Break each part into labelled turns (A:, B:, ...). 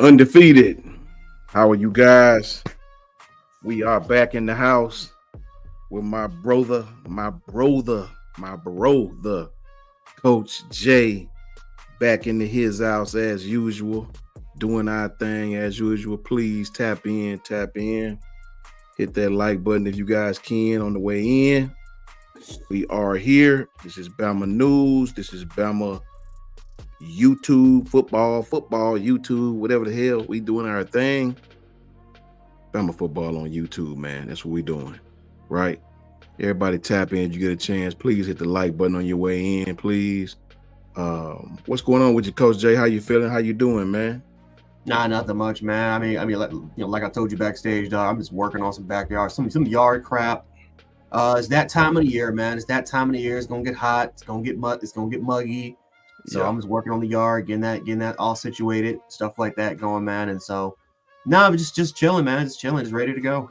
A: Undefeated. How are you guys? We are back in the house with my brother, Coach J, back into his house as usual, doing our thing as usual. Please tap in, hit that like button if you guys can on the way in. We are here. This is Bama News. This is Bama YouTube, football, YouTube, whatever the hell. We doing our thing. Bama football on YouTube, man. That's what we doing, right? Everybody tap in. You get a chance. Please hit the like button on your way in, please. What's going on with you, Coach Jay? How you feeling? How you doing, man?
B: Nah, nothing much, man. Like I told you backstage, dog. I'm just working on some backyard, some yard crap. It's that time of the year, man. It's that time of the year. It's gonna get hot. It's gonna get mud. It's gonna get muggy. So
A: Yeah.
B: I'm just working on the yard, getting that all situated, stuff like that going, man. And so, nah, I'm just chilling, man. Just chilling, just ready to go.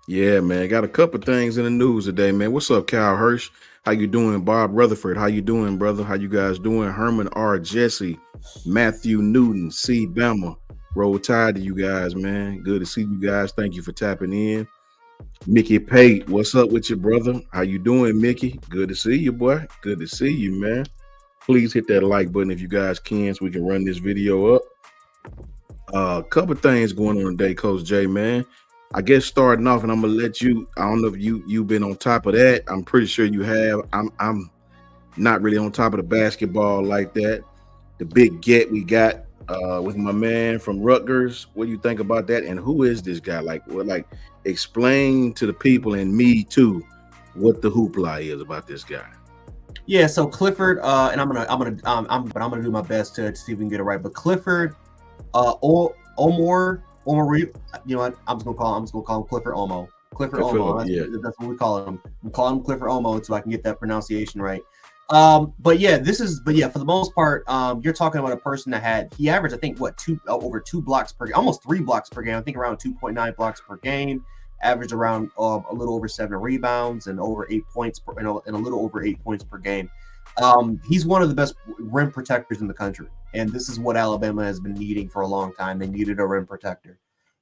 A: Yeah, man. Got a couple things in the news today, man. What's up, Kyle Hirsch? How you doing? Bob Rutherford, how you doing, brother? How you guys doing? Herman R. Jesse, Matthew Newton, C. Bama. Roll Tide to you guys, man. Good to see you guys. Thank you for tapping in. Mickey Pate, what's up with you, brother? How you doing, Mickey? Good to see you, boy. Good to see you, man. Please hit that like button if you guys can so we can run this video up. A couple things going on today, Coach J, man. I guess starting off, and I'm gonna let you. I don't know if you've been on top of that. I'm pretty sure you have. I'm not really on top of the basketball like that. The big get we got with my man from Rutgers. What do you think about that? And who is this guy? Explain to the people and me too what the hoopla is about this guy.
B: Yeah. So Clifford, and I'm gonna do my best to see if we can get it right. But Clifford, Omoruyi. You know what? I'm just gonna call him Clifford Omo. Clifford Omo. That's what we call him. I'm calling him Clifford Omo so I can get that pronunciation right. But yeah, for the most part, you're talking about a person that he averaged, I think, over 2 blocks per, almost 3 blocks per game. I think around 2.9 blocks per game. Averaged around a little over 7 rebounds and over 8 points and a little over 8 points per game. He's one of the best rim protectors in the country, and this is what Alabama has been needing for a long time. They needed a rim protector,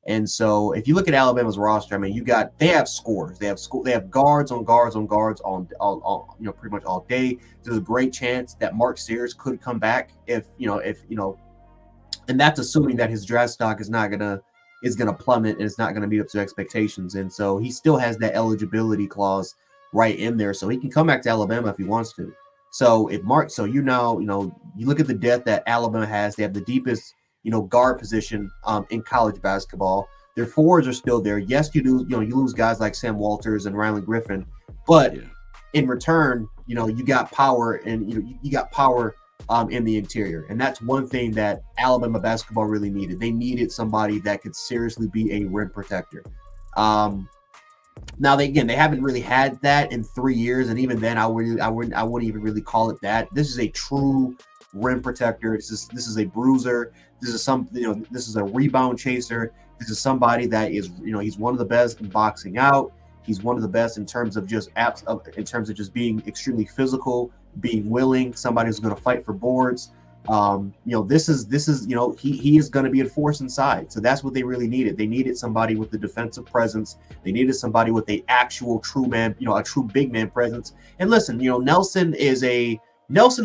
B: and so if you look at Alabama's roster, I mean, they have scores, they have guards on guards on guards on all pretty much all day. There's a great chance that Mark Sears could come back if and that's assuming that his draft stock is gonna plummet and it's not gonna meet up to expectations, and so he still has that eligibility clause right in there, so he can come back to Alabama if he wants to. So you look at the depth that Alabama has. They have the deepest, guard position in college basketball. Their forwards are still there. Yes, you lose guys like Sam Walters and Rylan Griffin, but in return, you got power and you got power in the interior, and that's one thing that Alabama basketball really needed. They needed somebody that could seriously be a rim protector. Now they haven't really had that in 3 years, and even then I wouldn't even really call it that. This is a true rim protector. This is a bruiser. This is a rebound chaser. This is somebody that is, he's one of the best in boxing out. He's one of the best in terms of just being extremely physical, being willing, somebody who's going to fight for boards. This is he is going to be a force inside. So that's what they really needed. They needed somebody with the defensive presence. They needed somebody with a actual true man, a true big man presence. And listen, Nelson's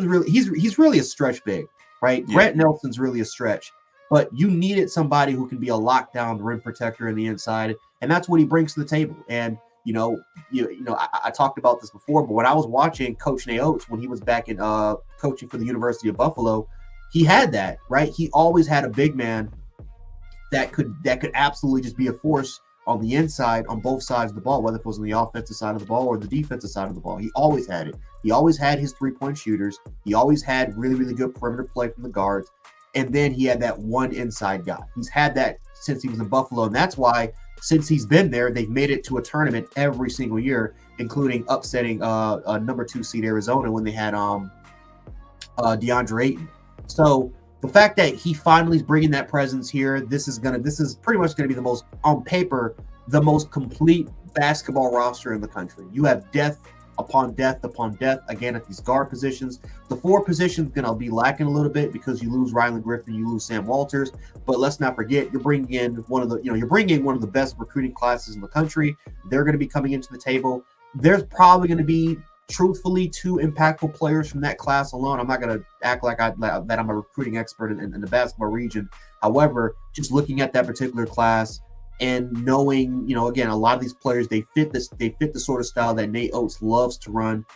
B: really he's really a stretch big, right? Yeah. Grant Nelson's really a stretch, but you needed somebody who can be a lockdown rim protector in the inside, and that's what he brings to the table. And I talked about this before, but when I was watching Coach Naotes when he was back in coaching for the University of Buffalo, he had that, right? He always had a big man that could absolutely just be a force on the inside on both sides of the ball, whether it was on the offensive side of the ball or the defensive side of the ball. He always had it. He always had his 3-point shooters. He always had really, really good perimeter play from the guards. And then he had that one inside guy. He's had that since he was in Buffalo, and that's why since he's been there, they've made it to a tournament every single year, including upsetting number 2 seed Arizona when they had DeAndre Ayton. So the fact that he finally is bringing that presence here, this is pretty much gonna be the most, on paper, the most complete basketball roster in the country. You have depth upon death again at these guard positions. The forward position's gonna be lacking a little bit because you lose Rylan Griffin, you lose Sam Walters. But let's not forget, you're bringing in one of the best recruiting classes in the country. They're going to be coming into the table. There's probably going to be, truthfully, 2 impactful players from that class alone. I'm not going to act like that I'm a recruiting expert in the basketball region. However, just looking at that particular class and knowing, again, a lot of these players, they fit the sort of style that Nate Oates loves to run,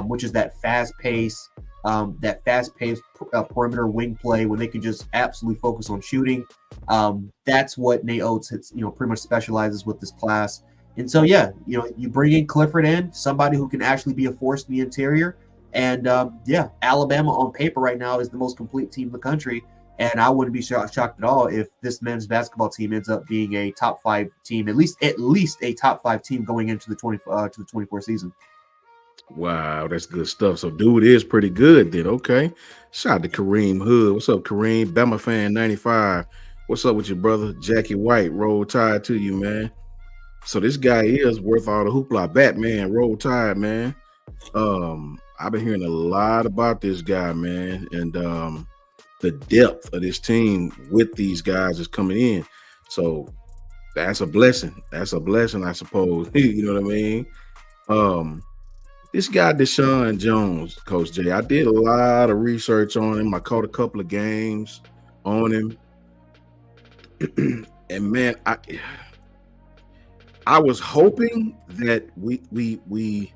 B: which is that fast pace, perimeter wing play where they can just absolutely focus on shooting. That's what Nate Oates pretty much specializes with this class. And so, you bring in Clifford in, somebody who can actually be a force in the interior. And Alabama on paper right now is the most complete team in the country. And I wouldn't be shocked at all if this men's basketball team ends up being a top 5 team, at least a top 5 team going into the 24 season.
A: Wow, that's good stuff. So dude is pretty good then. Okay. Shout out to Kareem Hood. What's up, Kareem? Bama fan 95. What's up with your brother? Jackie White. Roll Tide to you, man. So this guy is worth all the hoopla. Batman, Roll Tide, man. I've been hearing a lot about this guy, man. And the depth of this team with these guys is coming in. So that's a blessing. That's a blessing, I suppose. You know what I mean? This guy, Deshawn Jones, Coach J, I did a lot of research on him. I caught a couple of games on him. And man, I was hoping that we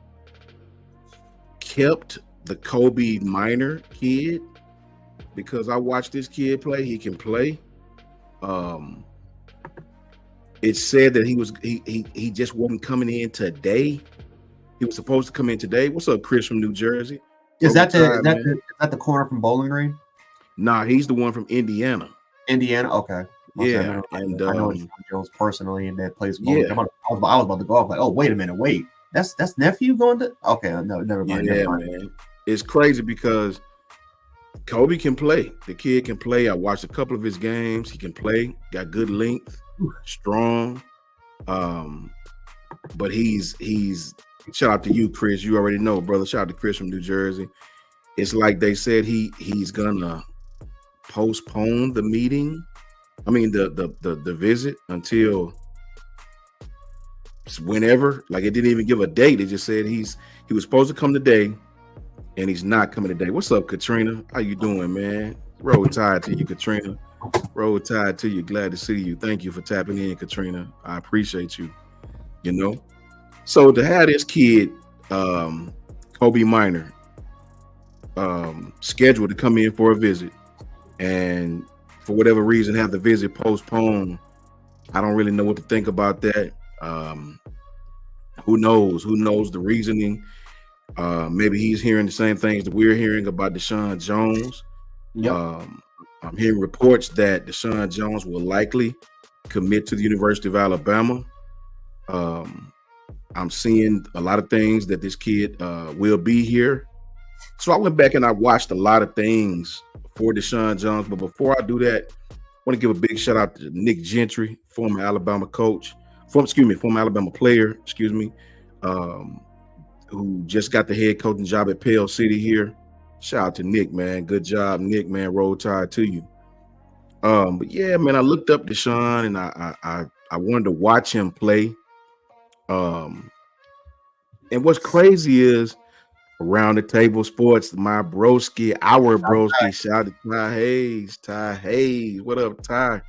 A: kept the Kobe Minor kid because I watched this kid play. He can play. It said that he just wasn't coming in today. He was supposed to come in today. What's up, Chris from New Jersey?
B: Is that the corner from Bowling Green?
A: Nah, he's the one from Indiana.
B: Indiana, okay.
A: Yeah,
B: I know Deshawn Jones personally, and that plays. Yeah, I was about to go off like, oh, wait a minute, that's nephew going to? Okay, no, never mind.
A: Yeah, never mind. Man, it's crazy because Kobe can play. The kid can play. I watched a couple of his games. He can play. Got good length, strong. But he's. Shout out to you, Chris. You already know, brother. Shout out to Chris from New Jersey. It's like they said he's gonna postpone the meeting. I mean the visit until whenever. Like it didn't even give a date. It just said he was supposed to come today, and he's not coming today. What's up, Katrina? How you doing, man? Roll Tide to you, Katrina. Roll Tide to you. Glad to see you. Thank you for tapping in, Katrina. I appreciate you. So to have this kid, Kobe Minor, scheduled to come in for a visit, and for whatever reason have the visit postponed, I don't really know what to think about that. Who knows the reasoning? Maybe he's hearing the same things that we're hearing about Deshawn Jones.
B: Yep.
A: I'm hearing reports that Deshawn Jones will likely commit to the University of Alabama. I'm seeing a lot of things that this kid will be here. So I went back and I watched a lot of things for Deshawn Jones. But before I do that, I want to give a big shout out to Nick Gentry, former Alabama Alabama player, who just got the head coaching job at Pale City here. Shout out to Nick, man. Good job, Nick, man. Roll Tide to you. But yeah, man, I looked up Deshawn and I wanted to watch him play. And what's crazy is Around the Table Sports, my broski, our broski, shout out to Ty Hayes. What up, Ty?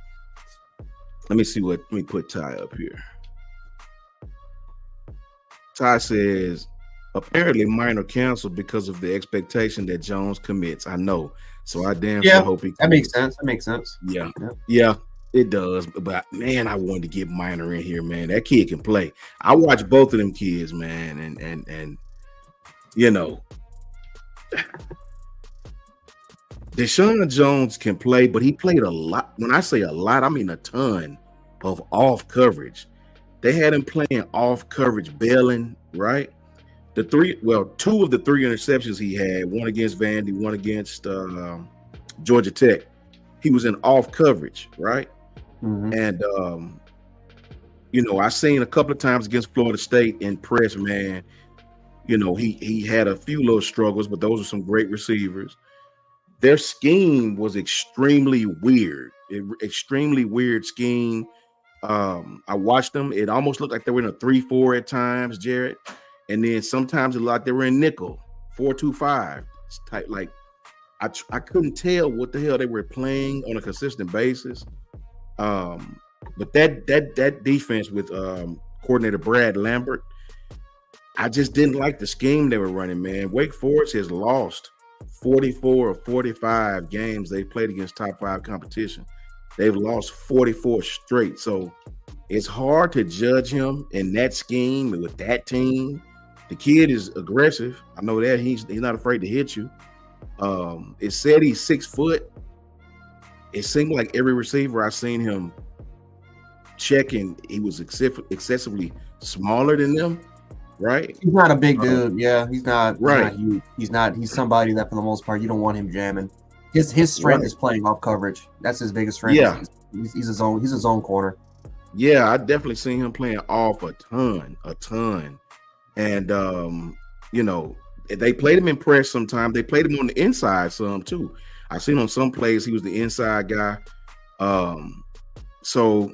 A: Let me put Ty up here. Ty says, apparently Minor canceled because of the expectation that Jones commits. I know. So I sure hope he commits.
B: That makes sense.
A: Yeah. It does, but man, I wanted to get Minor in here, man. That kid can play. I watch both of them kids, man, and Deshawn Jones can play, but he played a lot. When I say a lot, I mean a ton of off coverage. They had him playing off coverage, bailing, right? Two of the 3 interceptions he had, one against Vandy, one against Georgia Tech. He was in off coverage, right? Mm-hmm. And I seen a couple of times against Florida State in press, man. he had a few little struggles, but those are some great receivers. Their scheme was extremely weird. Extremely weird scheme. I watched them. It almost looked like they were in a 3-4 at times, Jared. And then sometimes it looked like they were in nickel, 4-2-5 type. Like I couldn't tell what the hell they were playing on a consistent basis. But that defense with coordinator Brad Lambert, I just didn't like the scheme they were running, man. Wake Forest has lost 44 or 45 games they played against top 5 competition. They've lost 44 straight. So it's hard to judge him in that scheme with that team. The kid is aggressive. I know that he's not afraid to hit you. It said he's 6 foot. It seemed like every receiver I've seen him checking, he was excessively smaller than them. Right.
B: He's not a big dude. Yeah, he's not.
A: Right.
B: He's not. He's somebody that for the most part you don't want him jamming. His strength is playing off coverage. That's his biggest strength.
A: Yeah.
B: He's a zone corner.
A: Yeah, I definitely seen him playing off a ton. And they played him in press sometimes. They played him on the inside some too. I seen on some plays he was the inside guy. So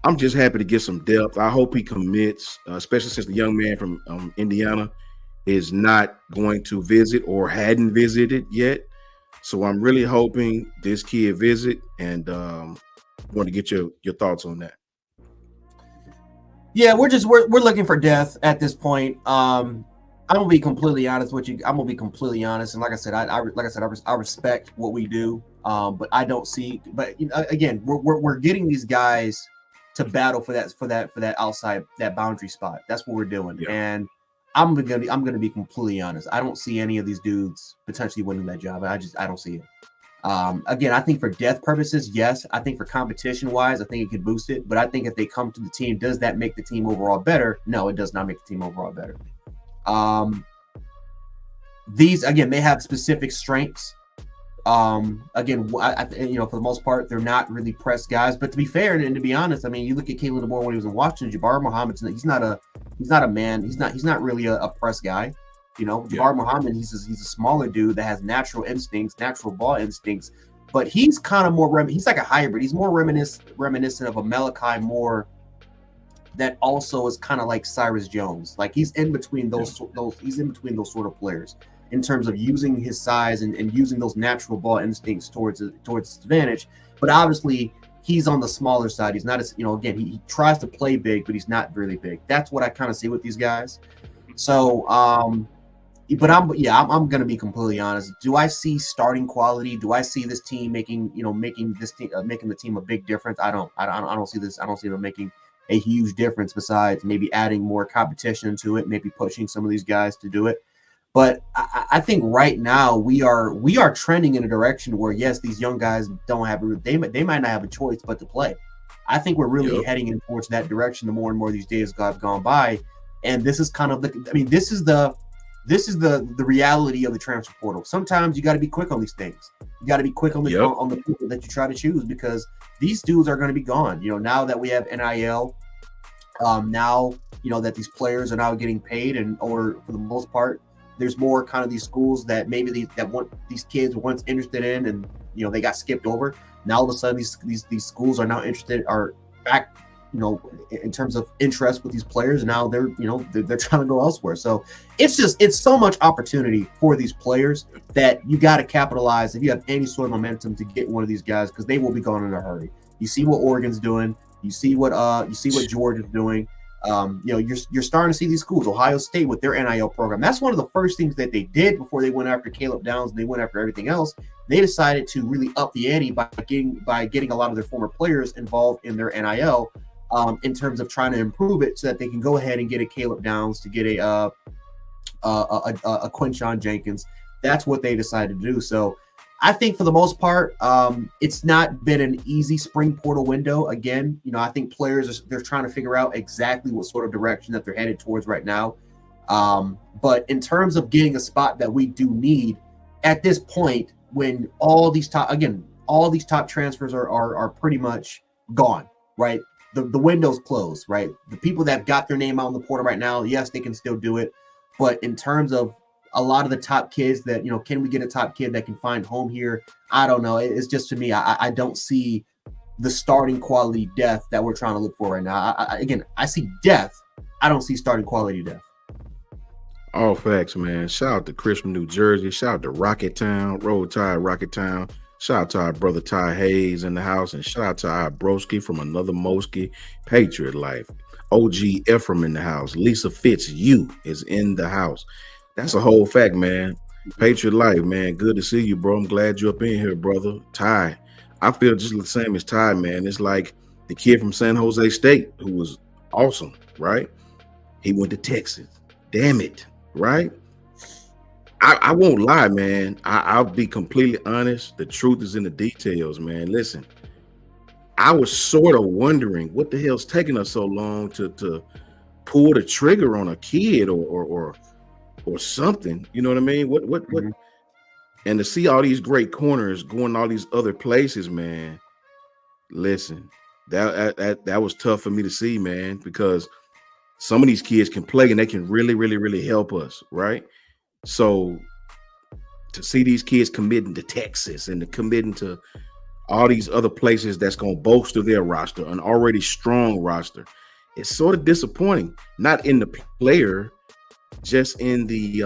A: I'm just happy to get some depth. I hope he commits, especially since the young man from Indiana is not going to visit or hadn't visited yet. So I'm really hoping this kid visit, and want to get your thoughts on that.
B: Yeah, we're looking for depth at this point. I'm gonna be completely honest with you. I'm gonna be completely honest, and like I said, I respect what we do, but I don't see. But again, we're getting these guys to battle for that outside, that boundary spot. That's what we're doing.
A: Yeah.
B: And I'm gonna be completely honest. I don't see any of these dudes potentially winning that job. I don't see it. Again, I think for depth purposes, yes. I think for competition wise, I think it could boost it. But I think if they come to the team, does that make the team overall better? No, it does not make the team overall better. These again, they have specific strengths. Again, for the most part, they're not really press guys. But to be fair and to be honest, I mean, you look at Kalen DeBoer when he was in Washington. Jabbar Muhammad's he's not a man. He's not really a press guy. Jabbar Muhammad, he's a smaller dude that has natural instincts, natural ball instincts. But he's kind of more he's like a hybrid. He's more reminiscent of a Malachi Moore. That also is kind of like Cyrus Jones. Like he's in between those sort of players in terms of using his size and using those natural ball instincts towards his advantage. But obviously, he's on the smaller side. He's not as, again, he tries to play big, but he's not really big. That's what I kind of see with these guys. So, but I'm going to be completely honest. Do I see starting quality? Do I see this team making the team a big difference? I don't see this. I don't see them making a huge difference besides maybe adding more competition to it, maybe pushing some of these guys to do it. But I think right now we are trending in a direction where, yes, these young guys don't have they might not have a choice but to play. I think we're really heading in towards that direction the more and more these days have gone by. And this is kind of this is the reality of the transfer portal. Sometimes you got to be quick on these things. You got to be quick on the people that you try to choose, because these dudes are going to be gone. Now that we have NIL, now that these players are now getting paid, or for the most part, there's more kind of these schools that maybe these kids were once interested in, and they got skipped over. Now all of a sudden these schools are now are back, in terms of interest with these players, and now they're trying to go elsewhere. So it's so much opportunity for these players that you got to capitalize if you have any sort of momentum to get one of these guys, because they will be gone in a hurry. You see what Oregon's doing. You see what Georgia's doing. You're starting to see these schools, Ohio State with their NIL program. That's one of the first things that they did before they went after Caleb Downs and they went after everything else. They decided to really up the ante by getting a lot of their former players involved in their NIL, in terms of trying to improve it so that they can go ahead and get a Caleb Downs, to get a Quinshon Jenkins. That's what they decided to do. So I think for the most part, it's not been an easy spring portal window. Again, I think players they're trying to figure out exactly what sort of direction that they're headed towards right now. But in terms of getting a spot that we do need at this point, when all these top transfers are pretty much gone, right? The window's closed, right? The people that got their name out in the portal right now, yes, they can still do it. But in terms of a lot of the top kids that, can we get a top kid that can find home here? I don't know. It's just, to me, I don't see the starting quality depth that we're trying to look for right now. I see depth. I don't see starting quality depth.
A: All facts, man. Shout out to Chris from New Jersey. Shout out to Rocket Town, Roll Tide, Rocket Town. Shout out to our brother Ty Hayes in the house, and shout out to our broski from another Moski, Patriot Life. OG Ephraim in the house. Lisa Fitz, you is in the house. That's a whole fact, man. Patriot Life, man. Good to see you, bro. I'm glad you're up in here, brother. Ty, I feel just the same as Ty, man. It's like the kid from San Jose State who was awesome, right? He went to Texas. Damn it, right? I won't lie, man. I'll be completely honest. The truth is in the details, man. Listen, I was sort of wondering what the hell's taking us so long to pull the trigger on a kid or something. You know what I mean? What? And to see all these great corners going all these other places, man. Listen, that was tough for me to see, man, because some of these kids can play and they can really, really, really help us, right? So to see these kids committing to Texas and to committing to all these other places that's going to bolster their roster, an already strong roster, it's sort of disappointing. Not in the player, just in the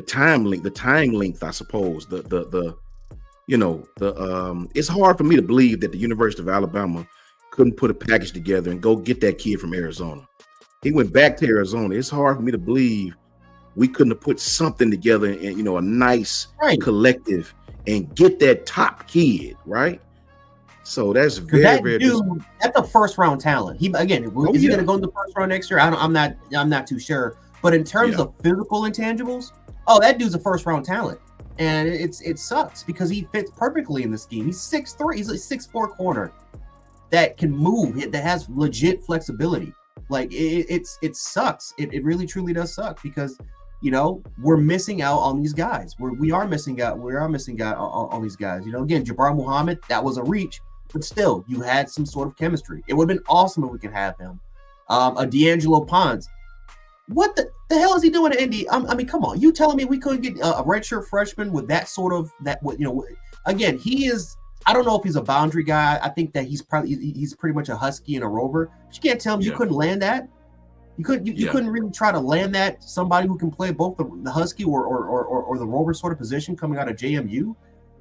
A: time length, I suppose. It's hard for me to believe that the University of Alabama couldn't put a package together and go get that kid from Arizona. He went back to Arizona. It's hard for me to believe we couldn't have put something together and, a nice collective and get that top kid, right? So that's very
B: dude, that's a first round talent. Is he going to go in the first round next year? I'm not too sure. But in terms of physical intangibles, that dude's a first round talent. And it sucks because he fits perfectly in the scheme. He's 6'3", he's a 6'4" corner that can move, that has legit flexibility. Like it sucks. It really truly does suck because we're missing out on these guys. We are missing out on these guys. Again, Jabbar Muhammad, that was a reach, but still, you had some sort of chemistry. It would have been awesome if we could have him. A D'Angelo Ponds. What the hell is he doing at Indy? I mean, come on. You telling me we couldn't get a redshirt freshman with that sort of again, he is. I don't know if he's a boundary guy. I think that he's pretty much a Husky and a Rover. But you can't tell him you couldn't land that. You couldn't really try to land that somebody who can play both the Husky or the Rover sort of position coming out of JMU,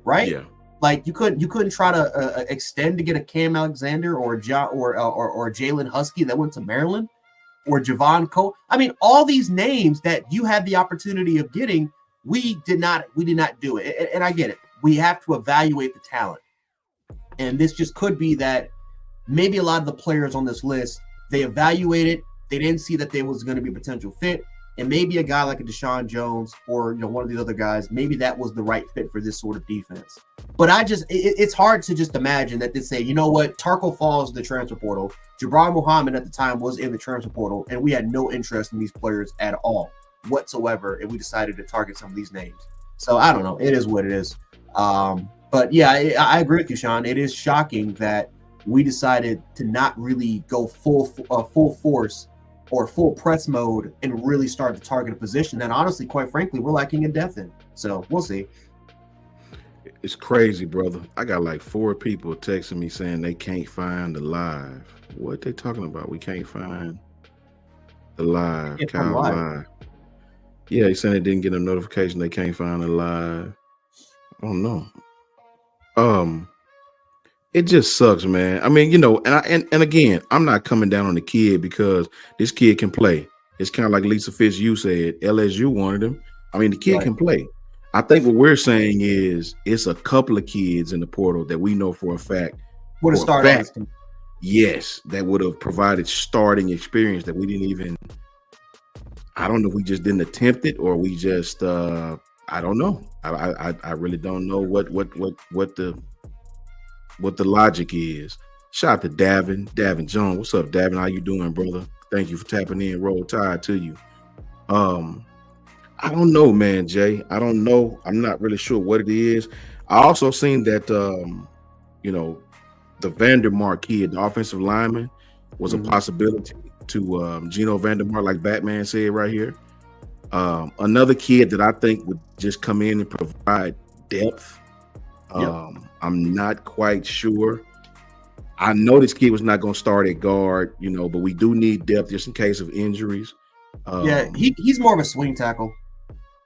B: right?
A: Yeah.
B: Like you couldn't try to extend to get a Cam Alexander or a Jalen Husky that went to Maryland or Javon Cole. I mean, all these names that you had the opportunity of getting, we did not do it. And I get it. We have to evaluate the talent. And this just could be that maybe a lot of the players on this list, they evaluated, they didn't see that there was going to be a potential fit. And maybe a guy like a Deshawn Jones or one of these other guys, maybe that was the right fit for this sort of defense. But it's hard to just imagine that they say, you know what, Tarko falls in the transfer portal. Jabbar Muhammad at the time was in the transfer portal, and we had no interest in these players at all whatsoever, and we decided to target some of these names. So I don't know. It is what it is. But yeah, I agree with you, Sean. It is shocking that we decided to not really go full force or full press mode and really start to target a position that honestly, quite frankly, we're lacking in depth in. So we'll see.
A: It's crazy, brother. I got like 4 people texting me saying they can't find the live. What they talking about? We can't find the live. Kyle live. Yeah, he said they didn't get a notification. They can't find the live. I don't know. It just sucks, man. I mean, and again, I'm not coming down on the kid because this kid can play. It's kind of like Lisa Fitz, you said, LSU wanted him. I mean, the kid can play. I think what we're saying is it's a couple of kids in the portal that we know for a fact
B: would have started.
A: Yes, that would have provided starting experience that we didn't even. I don't know if we just didn't attempt it or we just. I don't know. I really don't know what the logic is. Shout out to Davin Jones. What's up, Davin? How you doing, brother? Thank you for tapping in. Roll Tide to you. I don't know, man, Jay. I don't know. I'm not really sure what it is. I also seen that the Vandermark kid, the offensive lineman, was a possibility. to Geno Vandermark, like Batman said right here. Another kid that I think would just come in and provide depth.
B: Yep.
A: I'm not quite sure. I know this kid was not going to start at guard, but we do need depth just in case of injuries.
B: Yeah, he's more of a swing tackle.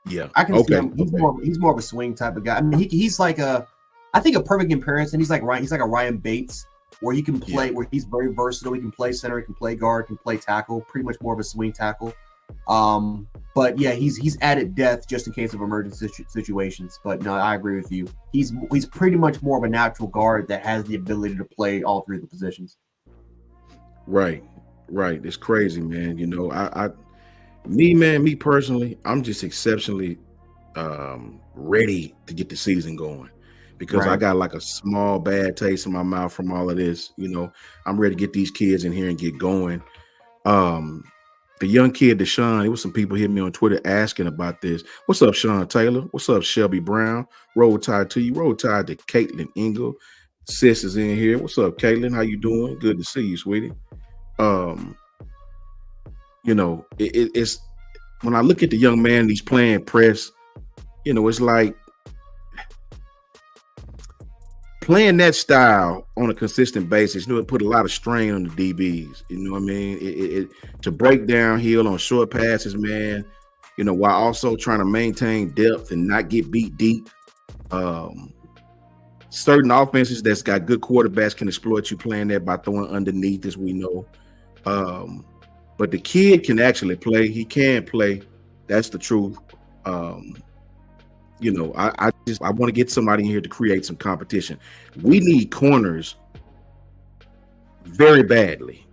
A: Yeah,
B: I can see him. He's
A: okay.
B: more of a swing type of guy. I mean, he's like I think a perfect comparison. He's like a Ryan Bates, where he can play, where he's very versatile. He can play center, he can play guard, can play tackle. Pretty much more of a swing tackle. But yeah, he's added depth just in case of emergency situations. But no, I agree with you. He's pretty much more of a natural guard that has the ability to play all three of the positions.
A: Right. It's crazy, man. Me personally, I'm just exceptionally ready to get the season going because I got like a small bad taste in my mouth from all of this. I'm ready to get these kids in here and get going. The young kid, Deshawn, there was some people hitting me on Twitter asking about this. What's up, Sean Taylor? What's up, Shelby Brown? Roll Tide to you. Roll Tide to Caitlin Engel. Sis is in here. What's up, Caitlin? How you doing? Good to see you, sweetie. It's when I look at the young man, he's playing press, it's like playing that style on a consistent basis, it put a lot of strain on the DBs. You know what I mean? It to break downhill on short passes, man, while also trying to maintain depth and not get beat deep. Certain offenses that's got good quarterbacks can exploit you playing that by throwing underneath, as we know. But the kid can actually play. He can play. That's the truth. I want to get somebody in here to create some competition. We need corners very badly.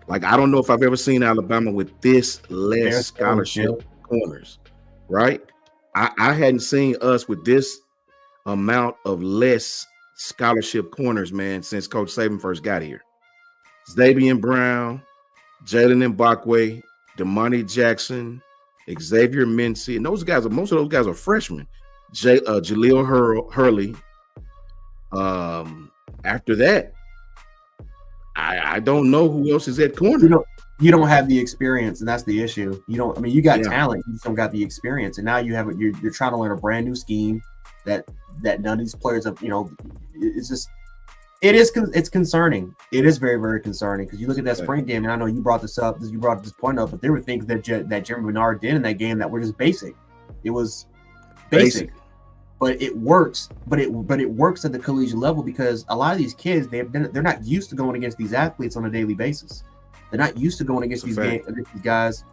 A: Like, I don't know if I've ever seen Alabama with this less scholarship corners, right? I hadn't seen us with this amount of less scholarship corners, man, since Coach Saban first got here. Xavier Brown, Jalen Mbakwe, Damani Jackson, Xavier Mincy, and most of those guys are freshmen. Jaleel Hurley. After that, I don't know who else is at corner.
B: You don't have the experience, and that's the issue. You got talent, you just don't got the experience, and now you're trying to learn a brand new scheme that none of these players have. It's concerning. It is very, very concerning because you look at that spring game, and I know you brought this point up, but there were things that Jeremy Bernard did in that game that were just basic. It was basic. But it works. But it works at the collegiate level because a lot of these kids they're not used to going against these athletes on a daily basis. They're not used to going against these guys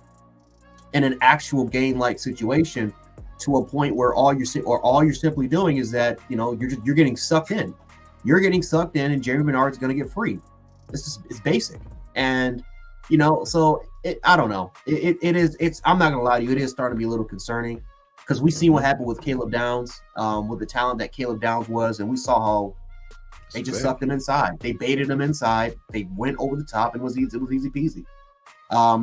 B: in an actual game-like situation to a point where all you're simply doing is that you're getting sucked in. You're getting sucked in, and Jeremy Bernard's going to get free. It's basic, and so I don't know. It is. I'm not going to lie to you. It is starting to be a little concerning. Because we see what happened with Caleb Downs, with the talent that Caleb Downs was, and we saw how they just sucked him inside. They baited him inside. They went over the top, and it was easy peasy.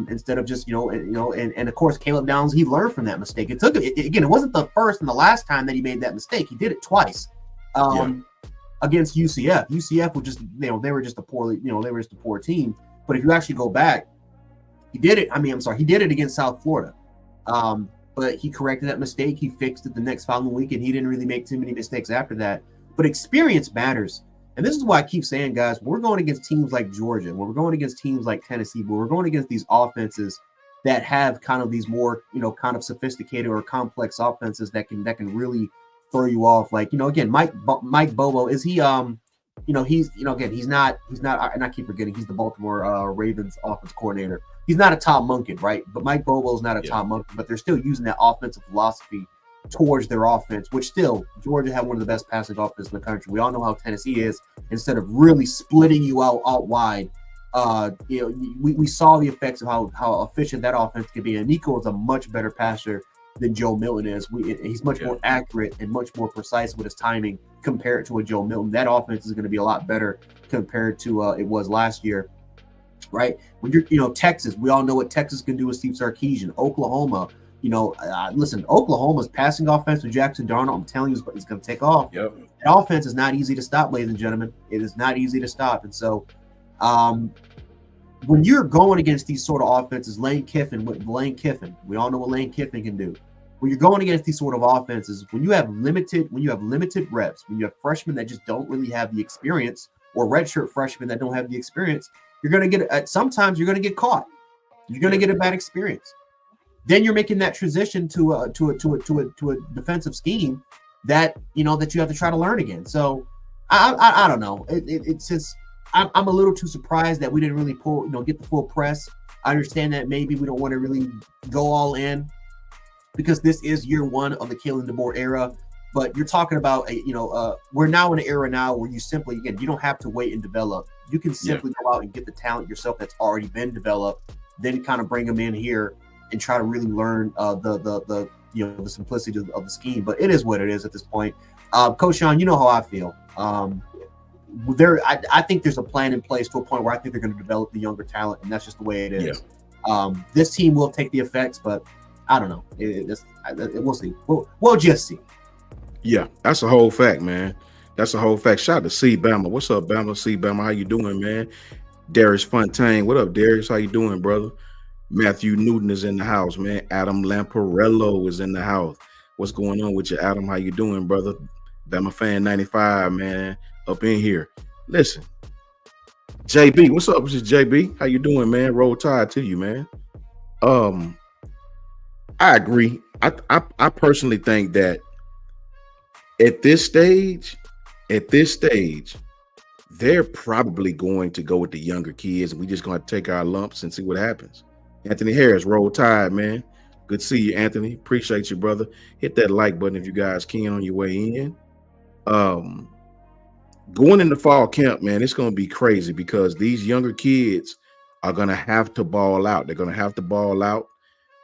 B: Instead of just and of course Caleb Downs, he learned from that mistake. It wasn't the first and the last time that he made that mistake. He did it twice against UCF. UCF was just they were just a poor team. But if you actually go back, he did it. He did it against South Florida. But he corrected that mistake. He fixed it the next following week, and he didn't really make too many mistakes after that. But experience matters. And this is why I keep saying, guys, we're going against teams like Georgia, when we're going against teams like Tennessee, but we're going against these offenses that have kind of these more, kind of sophisticated or complex offenses that can really throw you off. Like, again, Mike Bobo, is he he's not, and I keep forgetting, he's the Baltimore Ravens offense coordinator. He's not a Tom Munkin, right? But Mike Bobo's not a Tom Munkin, but they're still using that offensive philosophy towards their offense, which still Georgia had one of the best passing offenses in the country. We all know how Tennessee is. Instead of really splitting you out wide, we saw the effects of how efficient that offense could be. And Nico is a much better passer than Joe Milton is. He's much more accurate and much more precise with his timing compared to a Joe Milton. That offense is going to be a lot better compared to it was last year. Right? When you're, Texas, we all know what Texas can do with Steve Sarkisian. Oklahoma, listen, Oklahoma's passing offense with Jackson Darnold, I'm telling you, it's going to take off.
A: Yep.
B: That offense is not easy to stop, ladies and gentlemen. It is not easy to stop. And so, when you're going against these sort of offenses, Lane Kiffin, we all know what Lane Kiffin can do. When you're going against these sort of offenses, when you have limited reps, when you have freshmen that just don't really have the experience, or redshirt freshmen that don't have the experience, you're going to get sometimes you're going to get caught. You're going to get a bad experience. Then you're making that transition to a defensive scheme that that you have to try to learn again. So I don't know. It's just I'm a little too surprised that we didn't really get the full press. I understand that maybe we don't want to really go all in because this is year one of the Kalen DeBoer era. But you're talking about we're now in an era now where you simply, again, you don't have to wait and develop. You can simply go out and get the talent yourself that's already been developed, then kind of bring them in here and try to really learn the simplicity of the scheme. But it is what it is at this point. Coach Sean, you know how I feel. I think there's a plan in place to a point where I think they're going to develop the younger talent, and that's just the way it is. This team will take the effects, but I don't know. We'll see. We'll just see.
A: Yeah, that's a whole fact, man. That's a whole fact. Shout out to C Bama. What's up, Bama? C Bama, how you doing, man? Darius Fontaine. What up, Darius? How you doing, brother? Matthew Newton is in the house, man. Adam Lamparello is in the house. What's going on with you, Adam? How you doing, brother? Bama fan 95, man, up in here. Listen, JB, what's up? This is JB. How you doing, man? Roll Tide to you, man. I agree. I personally think that at this stage, they're probably going to go with the younger kids, and we just going to take our lumps and see what happens. Anthony Harris, Roll Tide, man. Good to see you, Anthony. Appreciate you, brother. Hit that like button if you guys can on your way in. Going into fall camp, man, it's going to be crazy because these younger kids are going to have to ball out. They're going to have to ball out.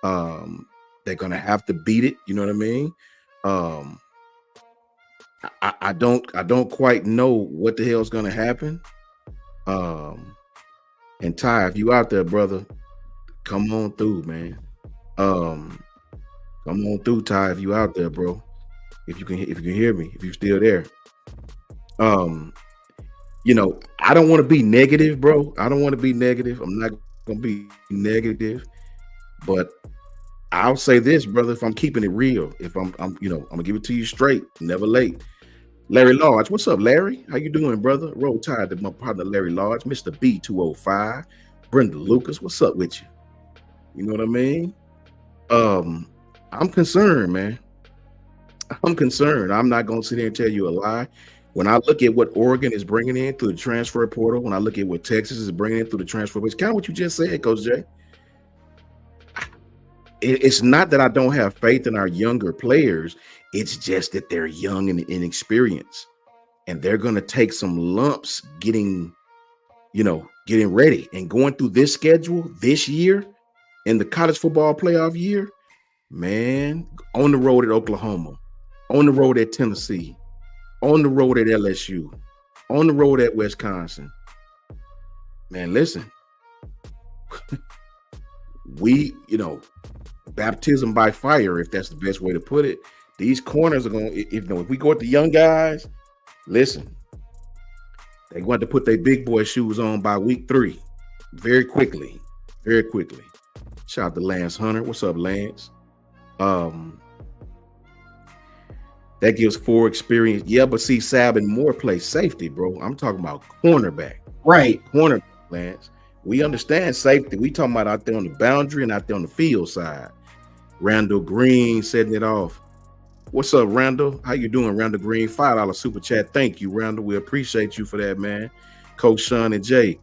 A: They're going to have to beat it. You know what I mean? I don't quite know what the hell is going to happen. And Ty, if you out there, brother, come on through, man. Come on through, Ty, if you out there, bro. If you can hear me, if you're still there. I don't want to be negative, bro. I don't want to be negative. I'm not gonna be negative, but I'll say this, brother. If I'm keeping it real, if I'm gonna give it to you straight, never late. Larry Lodge, what's up, Larry? How you doing, brother? Roll Tide to my partner, Larry Lodge, Mr. B205, Brenda Lucas, what's up with you? You know what I mean? I'm concerned, man. I'm concerned. I'm not gonna sit there and tell you a lie. When I look at what Oregon is bringing in through the transfer portal, when I look at what Texas is bringing in through the transfer portal, it's kind of what you just said, Coach Jay. It's not that I don't have faith in our younger players. It's just that they're young and inexperienced, and they're going to take some lumps getting ready and going through this schedule this year in the college football playoff year. Man, on the road at Oklahoma, on the road at Tennessee, on the road at LSU, on the road at Wisconsin. Man, listen, baptism by fire, if that's the best way to put it. These corners are going to, if we go with the young guys, listen, they're going to put their big boy shoes on by week 3 very quickly. Shout out to Lance Hunter. What's up, Lance? That gives 4 experience. Yeah, but see, Saban more plays safety, bro. I'm talking about cornerback.
B: Right.
A: Cornerback, Lance. We understand safety. We talking about out there on the boundary and out there on the field side. Randall Green setting it off. What's up, Randall? How you doing, Randall Green? $5 super chat. Thank you, Randall. We appreciate you for that, man. Coach Sean and Jay.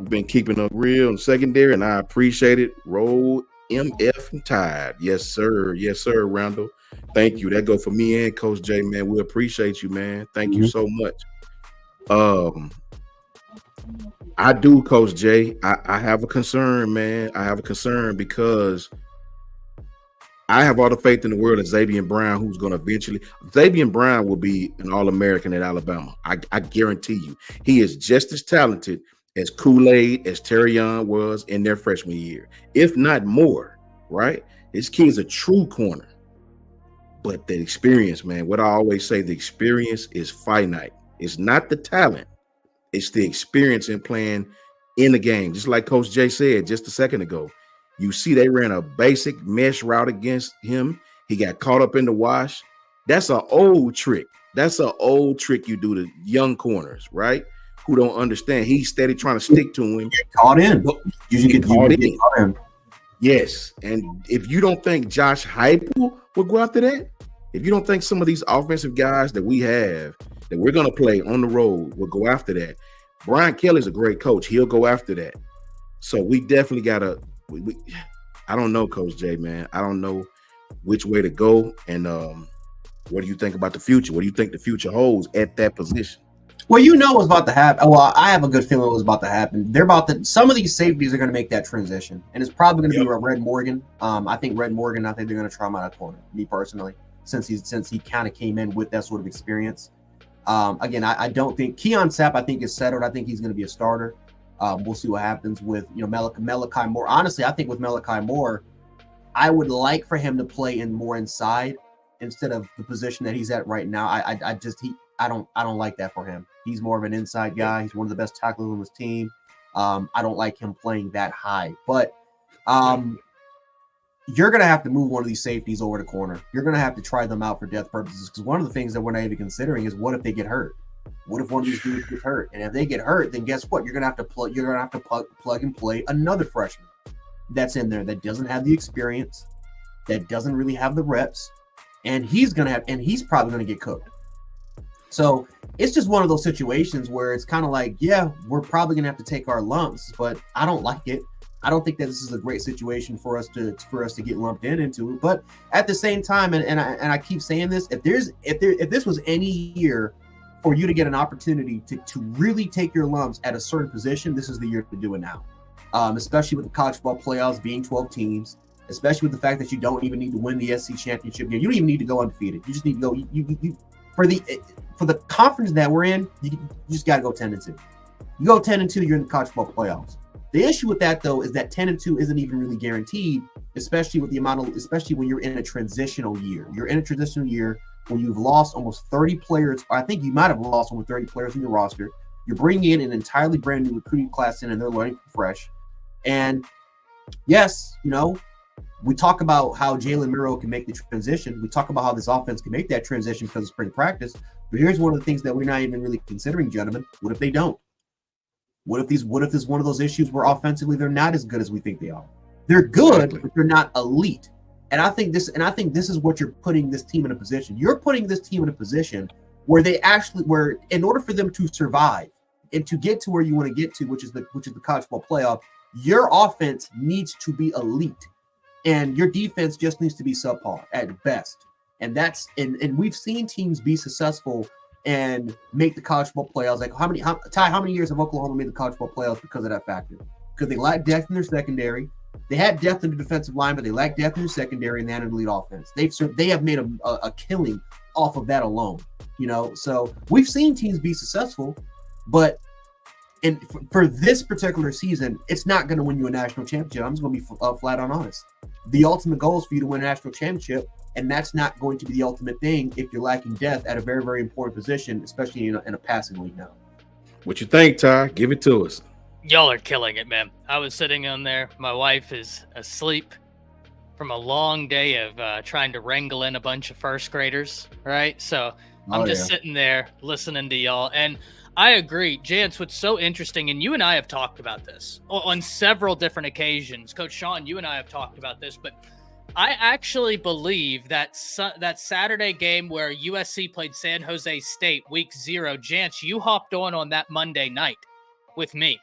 A: Been keeping up real and secondary, and I appreciate it. Roll MF and Tide. Yes, sir. Yes, sir, Randall. Thank you. That go for me and Coach Jay, man. We appreciate you, man. Thank you so much. I do, Coach Jay. I have a concern, man. I have a concern because I have all the faith in the world in Xavier Brown, who's going to eventually. Xavier Brown will be an All-American at Alabama. I guarantee you. He is just as talented as Kool-Aid, as Terrion was in their freshman year, if not more, right? This kid's a true corner. But the experience, man, what I always say, the experience is finite. It's not the talent. It's the experience in playing in the game. Just like Coach Jay said just a second ago. You see, they ran a basic mesh route against him. He got caught up in the wash. That's an old trick. That's an old trick you do to young corners, right? Who don't understand. He's steady trying to stick to him.
B: Get caught in. You get caught in.
A: Yes. And if you don't think Josh Heupel will go after that, if you don't think some of these offensive guys that we have that we're going to play on the road will go after that, Brian Kelly's a great coach. He'll go after that. So we definitely got to I don't know, Coach Jay, man. I don't know which way to go. And what do you think about the future? What do you think the future holds at that position?
B: Well, you know what's about to happen. Well, I have a good feeling what's about to happen. Some of these safeties are going to make that transition, and it's probably going to be Red Morgan. I think Red Morgan. I think they're going to try him out of corner. Me personally, since he kind of came in with that sort of experience. Again, I don't think Keon Sapp. I think is settled. I think he's going to be a starter. We'll see what happens with Malachi Moore. Honestly, I think with Malachi Moore, I would like for him to play in more inside instead of the position that he's at right now. I don't like that for him. He's more of an inside guy. He's one of the best tacklers on his team. I don't like him playing that high. But you're going to have to move one of these safeties over to corner. You're going to have to try them out for depth purposes, because one of the things that we're not even considering is what if they get hurt? What if one of these dudes gets hurt? And if they get hurt, then guess what? You're going to have to plug and play another freshman that's in there that doesn't have the experience, that doesn't really have the reps, and he's probably going to get cooked. So it's just one of those situations where it's kind of like, yeah, we're probably going to have to take our lumps, but I don't like it. I don't think that this is a great situation for us to get lumped into it. But at the same time, and I keep saying this, if this was any year for you to get an opportunity to really take your lumps at a certain position, this is the year to do it now. Especially with the college football playoffs being 12 teams, especially with the fact that you don't even need to win the SC championship game. You don't even need to go undefeated. You just need to go. You for the conference that we're in, you just got to go 10-2. You go 10-2, you're in the college football playoffs. The issue with that, though, is that 10-2 isn't even really guaranteed, especially when you're in a transitional year. You're in a transitional year when you've lost almost 30 players. Or I think you might have lost over 30 players in your roster. You're bringing in an entirely brand new recruiting class in, and they're learning from fresh. And yes, we talk about how Jalen Miro can make the transition. We talk about how this offense can make that transition because of spring practice. But here's one of the things that we're not even really considering, gentlemen. What if they don't? What if this is one of those issues where offensively they're not as good as we think they are? They're good, but they're not elite. And I think this is what you're putting this team in a position. You're putting this team in a position where where in order for them to survive and to get to where you want to get to, which is the college football playoff, your offense needs to be elite. And your defense just needs to be subpar at best. And and we've seen teams be successful and make the college football playoffs. Like how many years have Oklahoma made the college football playoffs because of that factor? Because they lacked depth in their secondary. They had depth in the defensive line, but they lacked depth in their secondary, and they had an elite offense. They have made a killing off of that alone. So we've seen teams be successful, but for this particular season, it's not going to win you a national championship. I'm just going to be flat on honest. The ultimate goal is for you to win a national championship, and that's not going to be the ultimate thing if you're lacking depth at a very, very important position, especially in a passing league now.
A: What you think, Ty? Give it to us.
C: Y'all are killing it, man. I was sitting on there. My wife is asleep from a long day of trying to wrangle in a bunch of first graders, right? So I'm just sitting there listening to y'all. And I agree. Jance, what's so interesting, and you and I have talked about this on several different occasions. Coach Sean, you and I have talked about this, but I actually believe that that Saturday game where USC played San Jose State, week 0, Jance, you hopped on that Monday night with me.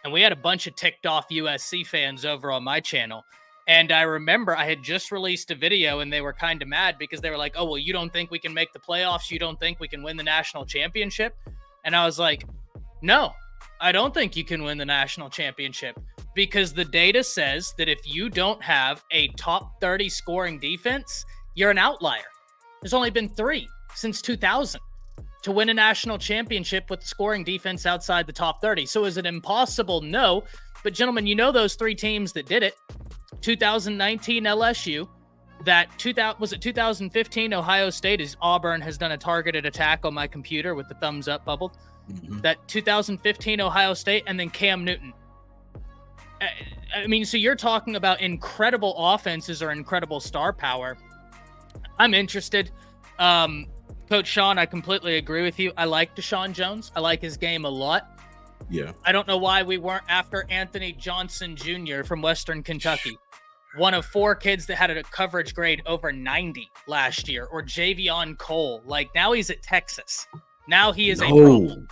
C: And we had a bunch of ticked off USC fans over on my channel. And I remember I had just released a video and they were kind of mad because they were like, oh, well, you don't think we can make the playoffs? You don't think we can win the national championship? And I was like, no, I don't think you can win the national championship because the data says that if you don't have a top 30 scoring defense, you're an outlier. There's only been 3 since 2000. To win a national championship with scoring defense outside the top 30. So is it impossible? No. But gentlemen, those 3 teams that did it. 2019 LSU, was it 2015 Ohio State, as Auburn has done a targeted attack on my computer with the thumbs up bubble. Mm-hmm. That 2015 Ohio State, and then Cam Newton I mean, so you're talking about incredible offenses or incredible star power. I'm interested. Coach Sean, I completely agree with you. I like Deshawn Jones. I like his game a lot.
A: Yeah.
C: I don't know why we weren't after Anthony Johnson Jr. from Western Kentucky, one of 4 kids that had a coverage grade over 90 last year, or Javion Cole. Like, now he's at Texas. Now he is a problem.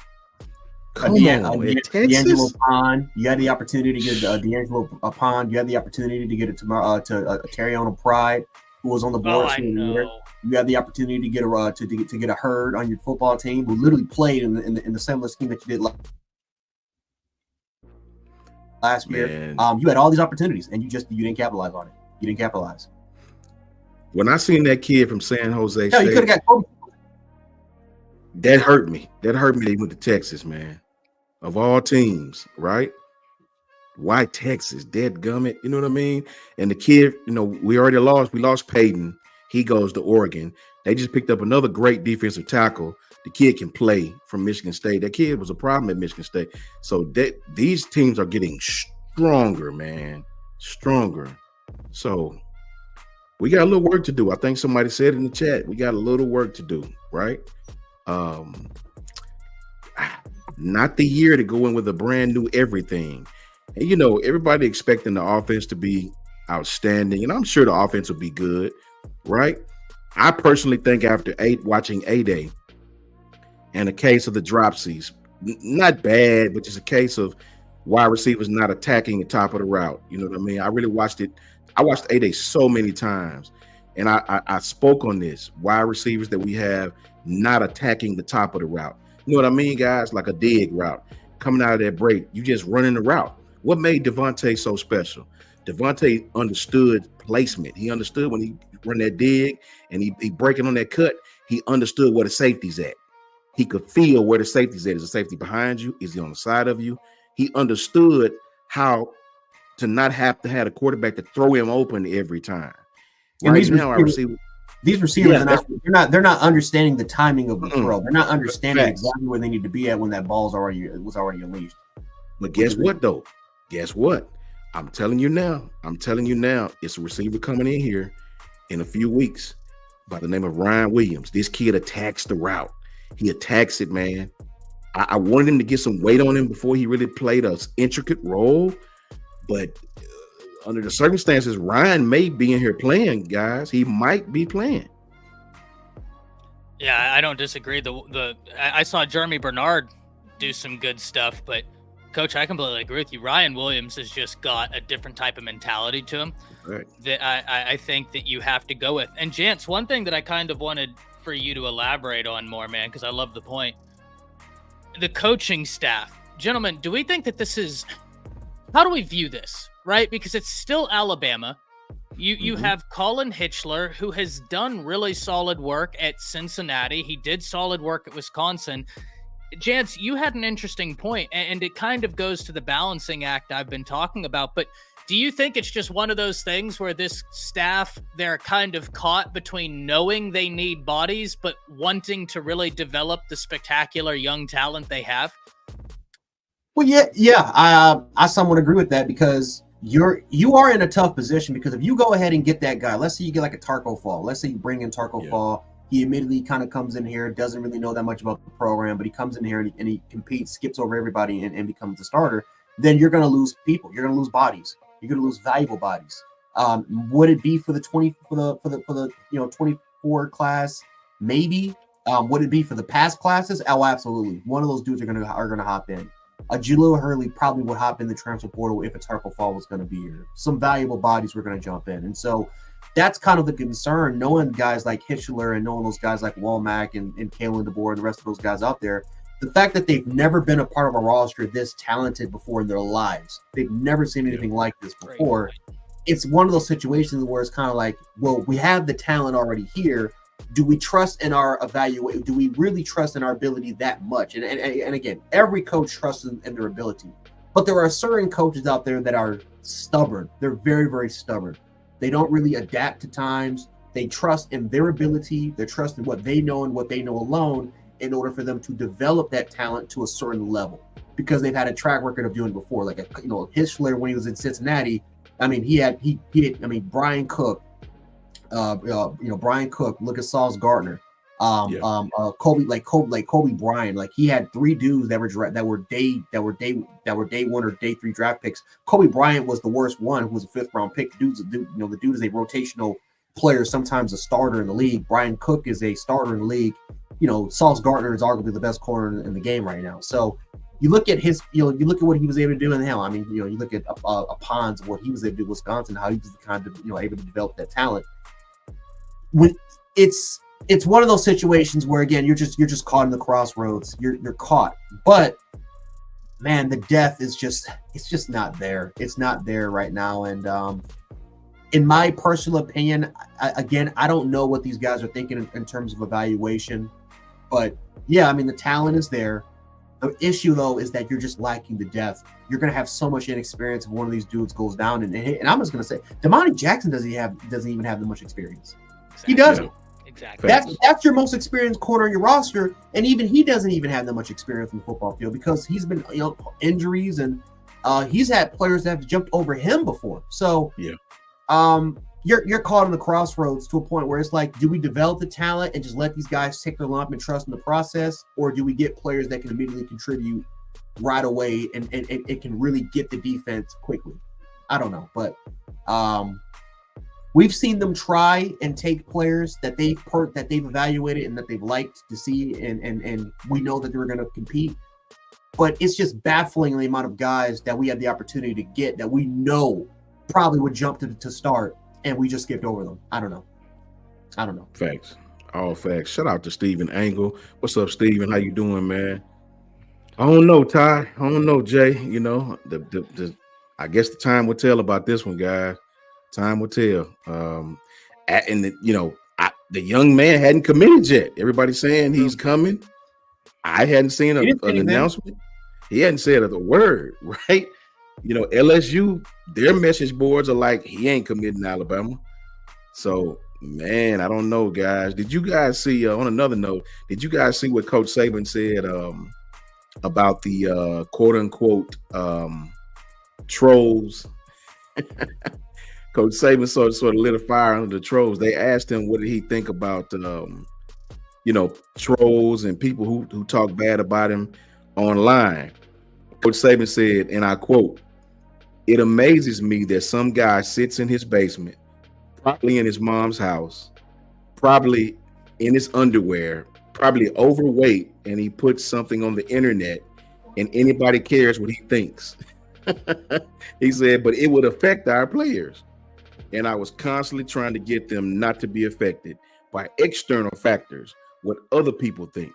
A: Come on,
B: D'Angelo
A: Texas.
B: Pond. You had the opportunity to get D'Angelo Pond. You had the opportunity to get it to Terriona Pride, who was on the board.
C: I know.
B: You had the opportunity to get a Hurd on your football team, who literally played in the similar scheme that you did last year. You had all these opportunities, and you didn't capitalize on it. You didn't capitalize.
A: When I seen that kid from San Jose
B: State, you could have got Kobe.
A: That hurt me. That hurt me. They went to Texas, man. Of all teams, right? Why Texas? Dead gummit. You know what I mean? And the kid, we already lost. We lost Peyton. He goes to Oregon. They just picked up another great defensive tackle. The kid can play from Michigan State. That kid was a problem at Michigan State. So these teams are getting stronger, man. Stronger. So we got a little work to do. I think somebody said in the chat, we got a little work to do, right? Not the year to go in with a brand new everything. And, everybody expecting the offense to be outstanding. And I'm sure the offense will be good, right? I personally think after watching A-Day and a case of the dropsies, not bad, but just a case of wide receivers not attacking the top of the route. You know what I mean? I really watched it. I watched A-Day so many times. And I spoke on this. Wide receivers that we have not attacking the top of the route. You know what I mean, guys? Like a dig route. Coming out of that break, you just running the route. What made Devontae so special? Devontae understood placement. He understood when he run that dig and he breaking on that cut, he understood where the safety's at. He could feel where the safety's at. Is the safety behind you? Is he on the side of you? He understood how to not have to have a quarterback to throw him open every time.
B: And right now, these receivers they're not understanding the timing of the throw. They're not understanding exactly where they need to be at when that ball was already unleashed.
A: But guess what though? Guess what? I'm telling you now. It's a receiver coming in here in a few weeks by the name of Ryan Williams. This kid attacks the route. He attacks it, man. I wanted him to get some weight on him before he really played an intricate role, but under the circumstances, Ryan may be in here playing, guys. He might be playing.
C: Yeah, I don't disagree. I saw Jeremy Bernard do some good stuff, but Coach, I completely agree with you. Ryan Williams has just got a different type of mentality to him that I think that you have to go with. And Jance, one thing that I kind of wanted for you to elaborate on more, man, because I love the point. The coaching staff. Gentlemen, do we think that this is – how do we view this? Right, because it's still Alabama. You have Colin Hitchler, who has done really solid work at Cincinnati. He did solid work at Wisconsin. Jance, you had an interesting point, and it kind of goes to the balancing act I've been talking about. But do you think it's just one of those things where this staff, they're kind of caught between knowing they need bodies, but wanting to really develop the spectacular young talent they have?
B: Well, yeah. I somewhat agree with that because you are in a tough position because if you go ahead and get that guy, let's say you get like a Tarko Fall. Let's say you bring in Tarko Fall. He immediately kind of comes in here, doesn't really know that much about the program, but he comes in here and he competes, skips over everybody and becomes the starter. Then you're going to lose people. You're going to lose bodies. You're going to lose valuable bodies. Would it be for the 24 class? Maybe. Would it be for the past classes? Oh, absolutely. One of those dudes are going to hop in. Jaleel Hurley probably would hop in the transfer portal if a Tarko Fall was going to be here. Some valuable bodies were going to jump in. And so that's kind of the concern, knowing guys like Hitchler and knowing those guys like Womack and Kalen DeBoer and the rest of those guys out there. The fact that they've never been a part of a roster this talented before in their lives. They've never seen anything like this before. It's one of those situations where it's kind of like, well, we have the talent already here. Do we trust in our evaluation? Do we really trust in our ability that much? And again, every coach trusts in their ability. But there are certain coaches out there that are stubborn. They're very, very stubborn. They don't really adapt to times. They trust in their ability. They trust in what they know and what they know alone in order for them to develop that talent to a certain level. because they've had a track record of doing it before. Like Hischler when he was in Cincinnati. I mean, Brian Cook. Brian Cook. Look at Sauce Gardner. Kobe Bryant. Like he had 3 dudes that were day 1 or day 3 draft picks. Kobe Bryant was the worst one, who was a 5th round pick. The dude is a rotational player, sometimes a starter in the league. Brian Cook is a starter in the league. Sauce Gardner is arguably the best corner in the game right now. So you look at his, you look at what he was able to do in the hell. I mean, you look at Pons, what he was able to do in Wisconsin, how he was kind of, able to develop that talent. When it's one of those situations where, again, you're just caught in the crossroads. You're caught, but man, the depth is just not there. It's not there right now. And in my personal opinion, I don't know what these guys are thinking in terms of evaluation, but yeah, I mean, the talent is there. The issue, though, is that you're just lacking the depth. You're going to have so much inexperience if one of these dudes goes down. And I'm just going to say, Damani Jackson doesn't even have that much experience.
C: Exactly.
B: He doesn't.
C: Exactly.
B: That's your most experienced corner on your roster, and even he doesn't even have that much experience in the football field because he's been, injuries, and he's had players that have jumped over him before. So
A: yeah,
B: you're caught in the crossroads to a point where it's like, do we develop the talent and just let these guys take their lump and trust in the process, or do we get players that can immediately contribute right away and it can really get the defense quickly? I don't know, but we've seen them try and take players that they've evaluated and that they've liked to see, and we know that they were going to compete. But it's just baffling the amount of guys that we had the opportunity to get that we know probably would jump to start, and we just skipped over them. I don't know.
A: Facts. All facts. Shout out to Steven Angle. What's up, Steven? How you doing, man? I don't know, Ty. I don't know, Jay. I guess the time will tell about this one, guys. Time will tell. The young man hadn't committed yet. Everybody's saying he's coming. I hadn't seen an announcement. He hadn't said a word, right? LSU, their message boards are like, he ain't committing to Alabama. So, man, I don't know, guys. Did you guys see, on another note, did you guys see what Coach Saban said about the quote-unquote trolls? Coach Saban sort of lit a fire under the trolls. They asked him what did he think about trolls and people who talk bad about him online. Coach Saban said, and I quote, "It amazes me that some guy sits in his basement, probably in his mom's house, probably in his underwear, probably overweight, and he puts something on the internet and anybody cares what he thinks." He said, but it would affect our players. And I was constantly trying to get them not to be affected by external factors, what other people think.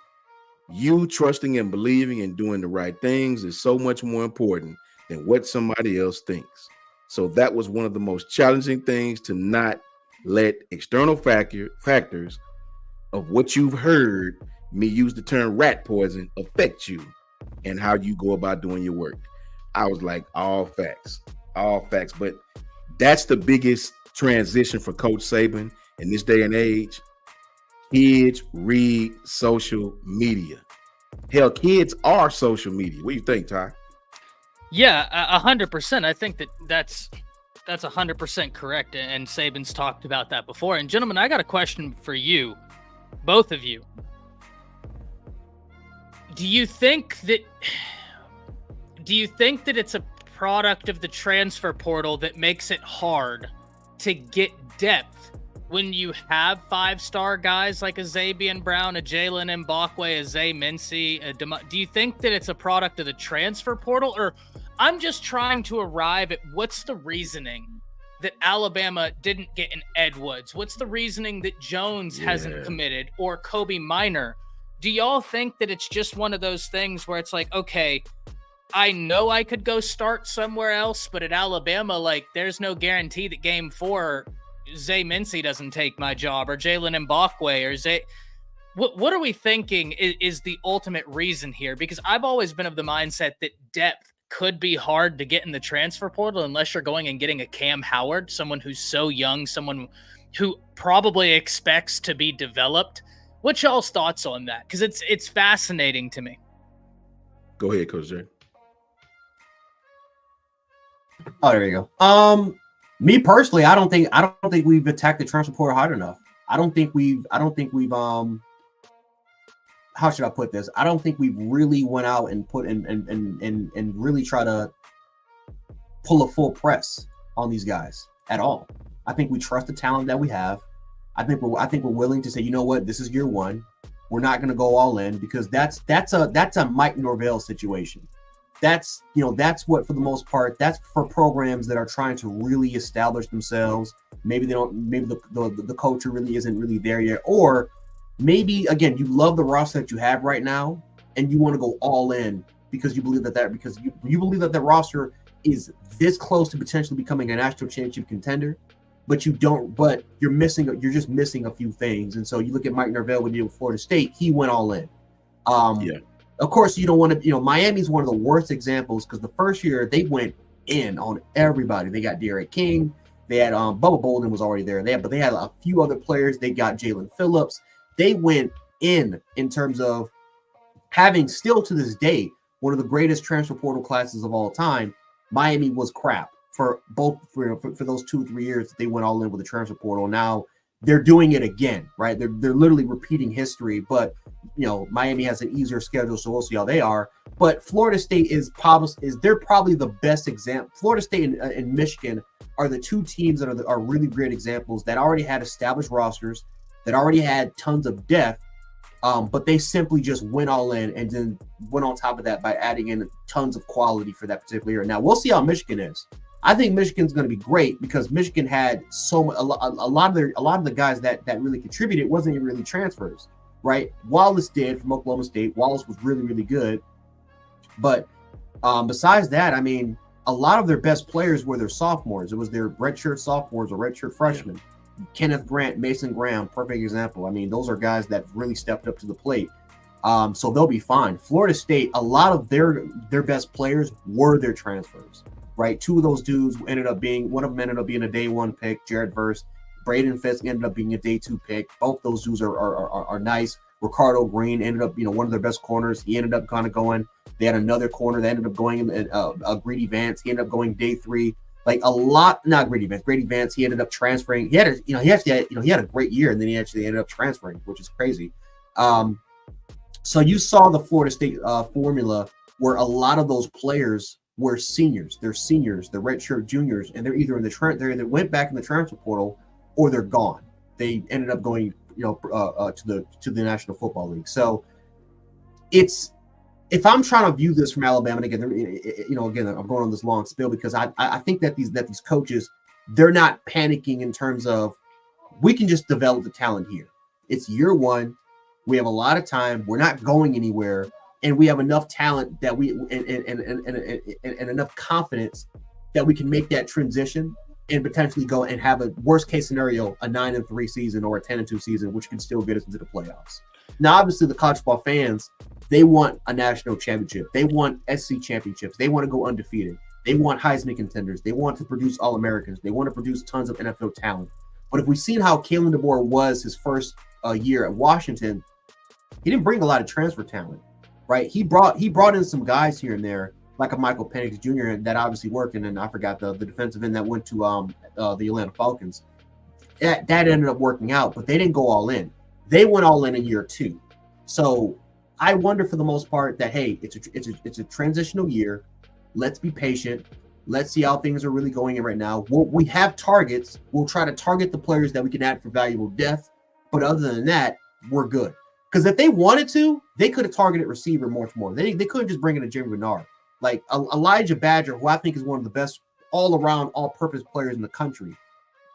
A: You trusting and believing and doing the right things is so much more important than what somebody else thinks. So that was one of the most challenging things, to not let external factors of what you've heard me use the term rat poison affect you and how you go about doing your work. I was like, all facts. But that's the biggest transition for Coach Saban in this day and age. Kids read social media. Hell, kids are social media. What do you think, Ty?
C: Yeah, 100%. I think that's 100% correct. And Saban's talked about that before. And gentlemen, I got a question for you, both of you. Do you think that it's a product of the transfer portal that makes it hard to get depth when you have 5-star guys like a Zabian Brown, a Jalen Mbakwe, a Zay Mincy, do you think that it's a product of the transfer portal? Or I'm just trying to arrive at what's the reasoning that Alabama didn't get an Ed Woods? What's the reasoning that Jones hasn't committed, or Kobe Minor? Do y'all think that it's just one of those things where it's like, okay, I know I could go start somewhere else, but at Alabama, like, there's no guarantee that game 4 Zay Mincy doesn't take my job, or Jalen Mbakwe, or Zay. What are we thinking is the ultimate reason here? Because I've always been of the mindset that depth could be hard to get in the transfer portal unless you're going and getting a Cam Howard, someone who's so young, someone who probably expects to be developed. What's y'all's thoughts on that? Because it's fascinating to me.
A: Go ahead, Coach Jay.
B: Oh, there you go. Me personally, I don't think we've attacked the transfer portal hard enough. I don't think we've how should I put this? I don't think we've really went out and put and really try to pull a full press on these guys at all. I think we trust the talent that we have. I think we're willing to say, you know what, this is year one. We're not going to go all in because that's a Mike Norvell situation. That's what, for the most part, that's for programs that are trying to really establish themselves. Maybe they don't. Maybe the culture really isn't really there yet, or maybe again you love the roster that you have right now and you want to go all in because you believe because you believe that the roster is this close to potentially becoming a national championship contender, but you're just missing a few things. And so you look at Mike Norvell when he was Florida State, he went all in.
A: Yeah.
B: Of course, you don't want to, Miami's one of the worst examples because the first year they went in on everybody. They got Derek King. They had Bubba Bolden was already there. But they had a few other players. They got Jalen Phillips. They went in terms of having still to this day one of the greatest transfer portal classes of all time. Miami was crap for those 2-3 years that they went all in with the transfer portal. Now they're doing it again, right? They're literally repeating history, but Miami has an easier schedule, so we'll see how they are. But Florida State they're probably the best example. Florida State and Michigan are the two teams that are really great examples that already had established rosters, that already had tons of depth, but they simply just went all in and then went on top of that by adding in tons of quality for that particular year. Now we'll see how Michigan is. I think Michigan's going to be great because Michigan had a lot of the guys that really contributed wasn't even really transfers, right? Wallace did from Oklahoma State. Wallace was really, really good. But besides that, I mean, a lot of their best players were their sophomores. It was their redshirt sophomores or redshirt freshmen. Yeah. Kenneth Grant, Mason Graham, perfect example. I mean, those are guys that really stepped up to the plate. So they'll be fine. Florida State, a lot of their best players were their transfers. Right, two of those dudes one of them ended up being a day one pick, Jared Verse. Braden Fisk ended up being a day two pick. Both those dudes are nice. Ricardo Green ended up, one of their best corners. He ended up kind of going. They had another corner that ended up going Greedy Vance. He ended up going day three. Like a lot, not Greedy Vance. Grady Vance. He ended up transferring. He had a great year, and then he actually ended up transferring, which is crazy. So you saw the Florida State formula where a lot of those players were seniors. They're seniors, they're redshirt juniors, and they're either they either went back in the transfer portal or they're gone. They ended up going, to the National Football League. So it's, if I'm trying to view this from Alabama, and again, I'm going on this long spiel because I think that these coaches, they're not panicking in terms of we can just develop the talent here. It's year one. We have a lot of time. We're not going anywhere. And we have enough talent that and enough confidence that we can make that transition and potentially go and have a worst case scenario, a 9-3 season or a 10-2 season, which can still get us into the playoffs. Now, obviously, the college football fans, they want a national championship. They want SC championships. They want to go undefeated. They want Heisman contenders. They want to produce All-Americans. They want to produce tons of NFL talent. But if we've seen how Kalen DeBoer was his first year at Washington, he didn't bring a lot of transfer talent. Right, he brought in some guys here and there, like a Michael Penix Jr. that obviously worked, and then I forgot the defensive end that went to the Atlanta Falcons. That ended up working out, but they didn't go all in. They went all in year two. So I wonder, for the most part, that hey, it's a transitional year. Let's be patient. Let's see how things are really going in right now. We have targets. We'll try to target the players that we can add for valuable depth, but other than that, we're good. Because if they wanted to, they could have targeted receiver much more. They couldn't just bring in a Jim Bernard. Like Elijah Badger, who I think is one of the best all-around, all-purpose players in the country.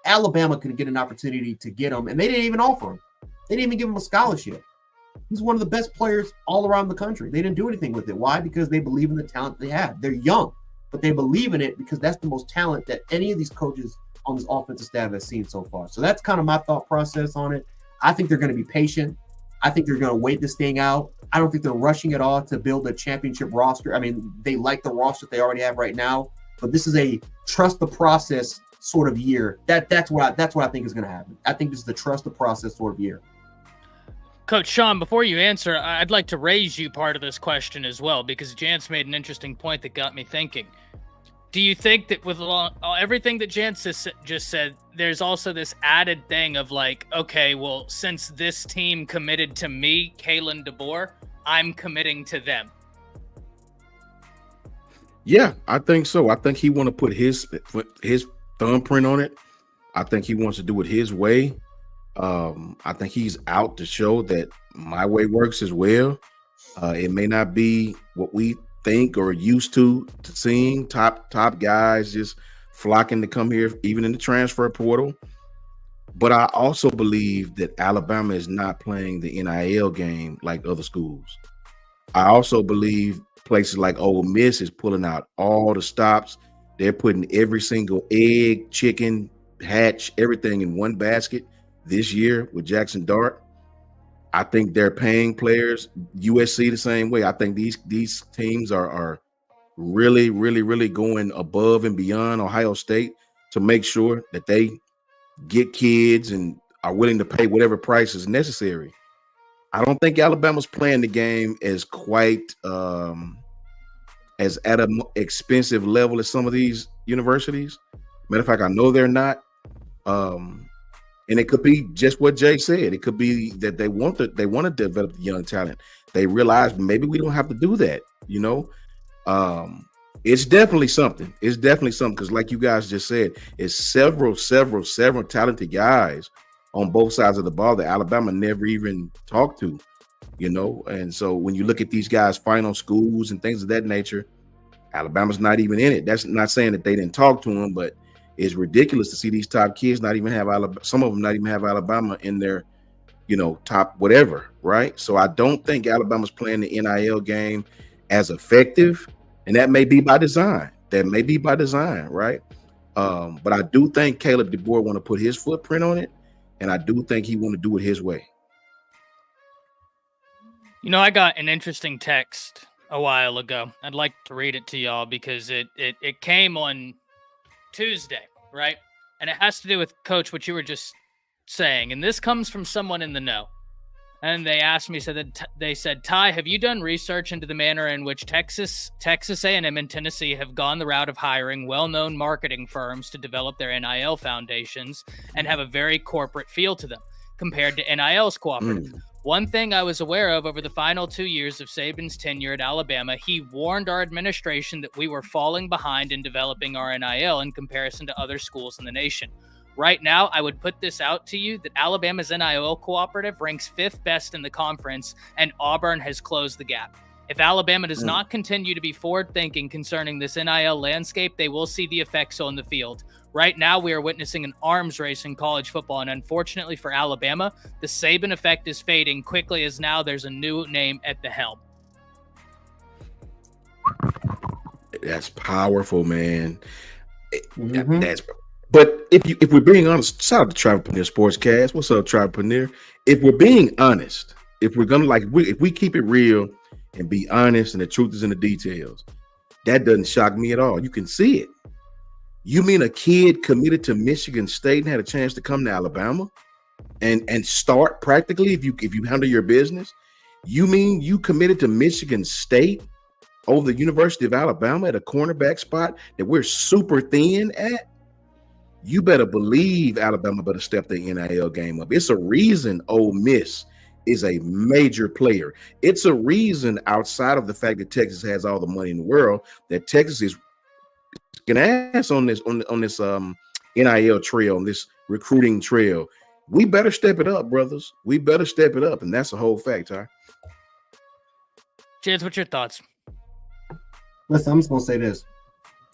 B: Alabama could get an opportunity to get him, and they didn't even offer him. They didn't even give him a scholarship. He's one of the best players all around the country. They didn't do anything with it. Why? Because they believe in the talent they have. They're young, but they believe in it because that's the most talent that any of these coaches on this offensive staff has seen so far. So that's kind of my thought process on it. I think they're going to be patient. I think they're going to wait this thing out. I don't think they're rushing at all to build a championship roster. I mean, they like the roster they already have right now, but this is a trust the process sort of year. That's what I think is going to happen. I think this is the trust the process sort of year.
C: Coach Sean, before you answer, I'd like to raise you part of this question as well, because Jance made an interesting point that got me thinking. do you think that with everything that Jan just said, there's also this added thing of like, okay, well, since this team committed to me, Kalen DeBoer, I'm committing to them.
A: Yeah, I think so. I think he want to put his thumbprint on it. I think he wants to do it his way. I think he's out to show that my way works as well. It may not be what we think or used to seeing top guys just flocking to come here, even in the transfer portal. But I also believe that Alabama is not playing the NIL game like other schools. I also believe places like Ole Miss is pulling out all the stops. They're putting every single egg, chicken, hatch, everything in one basket this year with Jackson Dart. I think they're paying players. USC the same way. I think these teams are really, really, really going above and beyond Ohio State to make sure that they get kids and are willing to pay whatever price is necessary. I don't think Alabama's playing the game as quite as at an expensive level as some of these universities. Matter of fact, I know they're not. And it could be just what Jay said. It could be that they want to develop the young talent. They realize maybe we don't have to do that. You know, it's definitely something. It's definitely something because, like you guys just said, it's several talented guys on both sides of the ball that Alabama never even talked to. You know, and so when you look at these guys' final schools and things of that nature, Alabama's not even in it. That's not saying that they didn't talk to them, but it's ridiculous to see these top kids not even have Alabama. Some of them not even have Alabama in their, top whatever, right? So I don't think Alabama's playing the NIL game as effective, and that may be by design. Right? But I do think Caleb DeBoer want to put his footprint on it, and I do think he want to do it his way.
C: I got an interesting text a while ago. I'd like to read it to y'all because it came on Tuesday, right? And it has to do with, Coach, what you were just saying. And this comes from someone in the know. And they asked me, they said, Ty, have you done research into the manner in which Texas A&M, and Tennessee have gone the route of hiring well-known marketing firms to develop their NIL foundations and have a very corporate feel to them compared to NIL's cooperative? One thing I was aware of over the final 2 years of Saban's tenure at Alabama, he warned our administration that we were falling behind in developing our NIL in comparison to other schools in the nation. Right now, I would put this out to you that Alabama's NIL cooperative ranks 5th best in the conference, and Auburn has closed the gap. If Alabama does not continue to be forward-thinking concerning this NIL landscape, they will see the effects on the field. Right now, we are witnessing an arms race in college football, and unfortunately for Alabama, the Saban effect is fading quickly as now there's a new name at the helm.
A: That's powerful, man. But if we're being honest, shout out to Travelpreneur Sportscast. What's up, Travelpreneur? If we're being honest, if we're gonna if we keep it real and be honest, and the truth is in the details, that doesn't shock me at all. You can see it. You mean a kid committed to Michigan State and had a chance to come to Alabama and start practically if you handle your business? You mean you committed to Michigan State over the University of Alabama at a cornerback spot that we're super thin at? You better believe Alabama better step the NIL game up. It's a reason Ole Miss is a major player. It's a reason, outside of the fact that Texas has all the money in the world, that Texas is an ass on this NIL trail, on this recruiting trail. We better step it up, brothers. We better step it up, and that's a whole fact, Ty.
C: James, what's your thoughts?
B: Listen, I'm just gonna say this.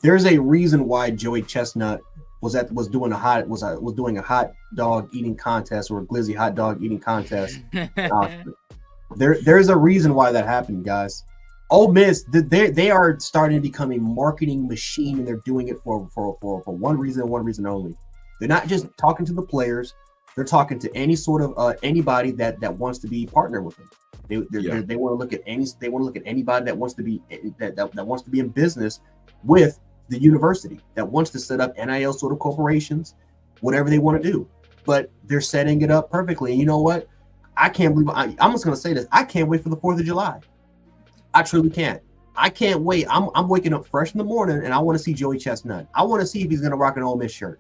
B: There's a reason why Joey Chestnut was doing a hot dog eating contest, or a glizzy hot dog eating contest. There's a reason why that happened, guys. Ole Miss, they are starting to become a marketing machine, and they're doing it for one reason and one reason only. They're not just talking to the players; they're talking to any sort of anybody that wants to be partnered with them. They want to look at anybody that wants to be that wants to be in business with the university, that wants to set up NIL sort of corporations, whatever they want to do. But they're setting it up perfectly. And you know what? I can't believe I'm just going to say this. I can't wait for the 4th of July. I truly can't. I can't wait. I'm waking up fresh in the morning, and I want to see Joey Chestnut. I want to see if he's going to rock an Ole Miss shirt.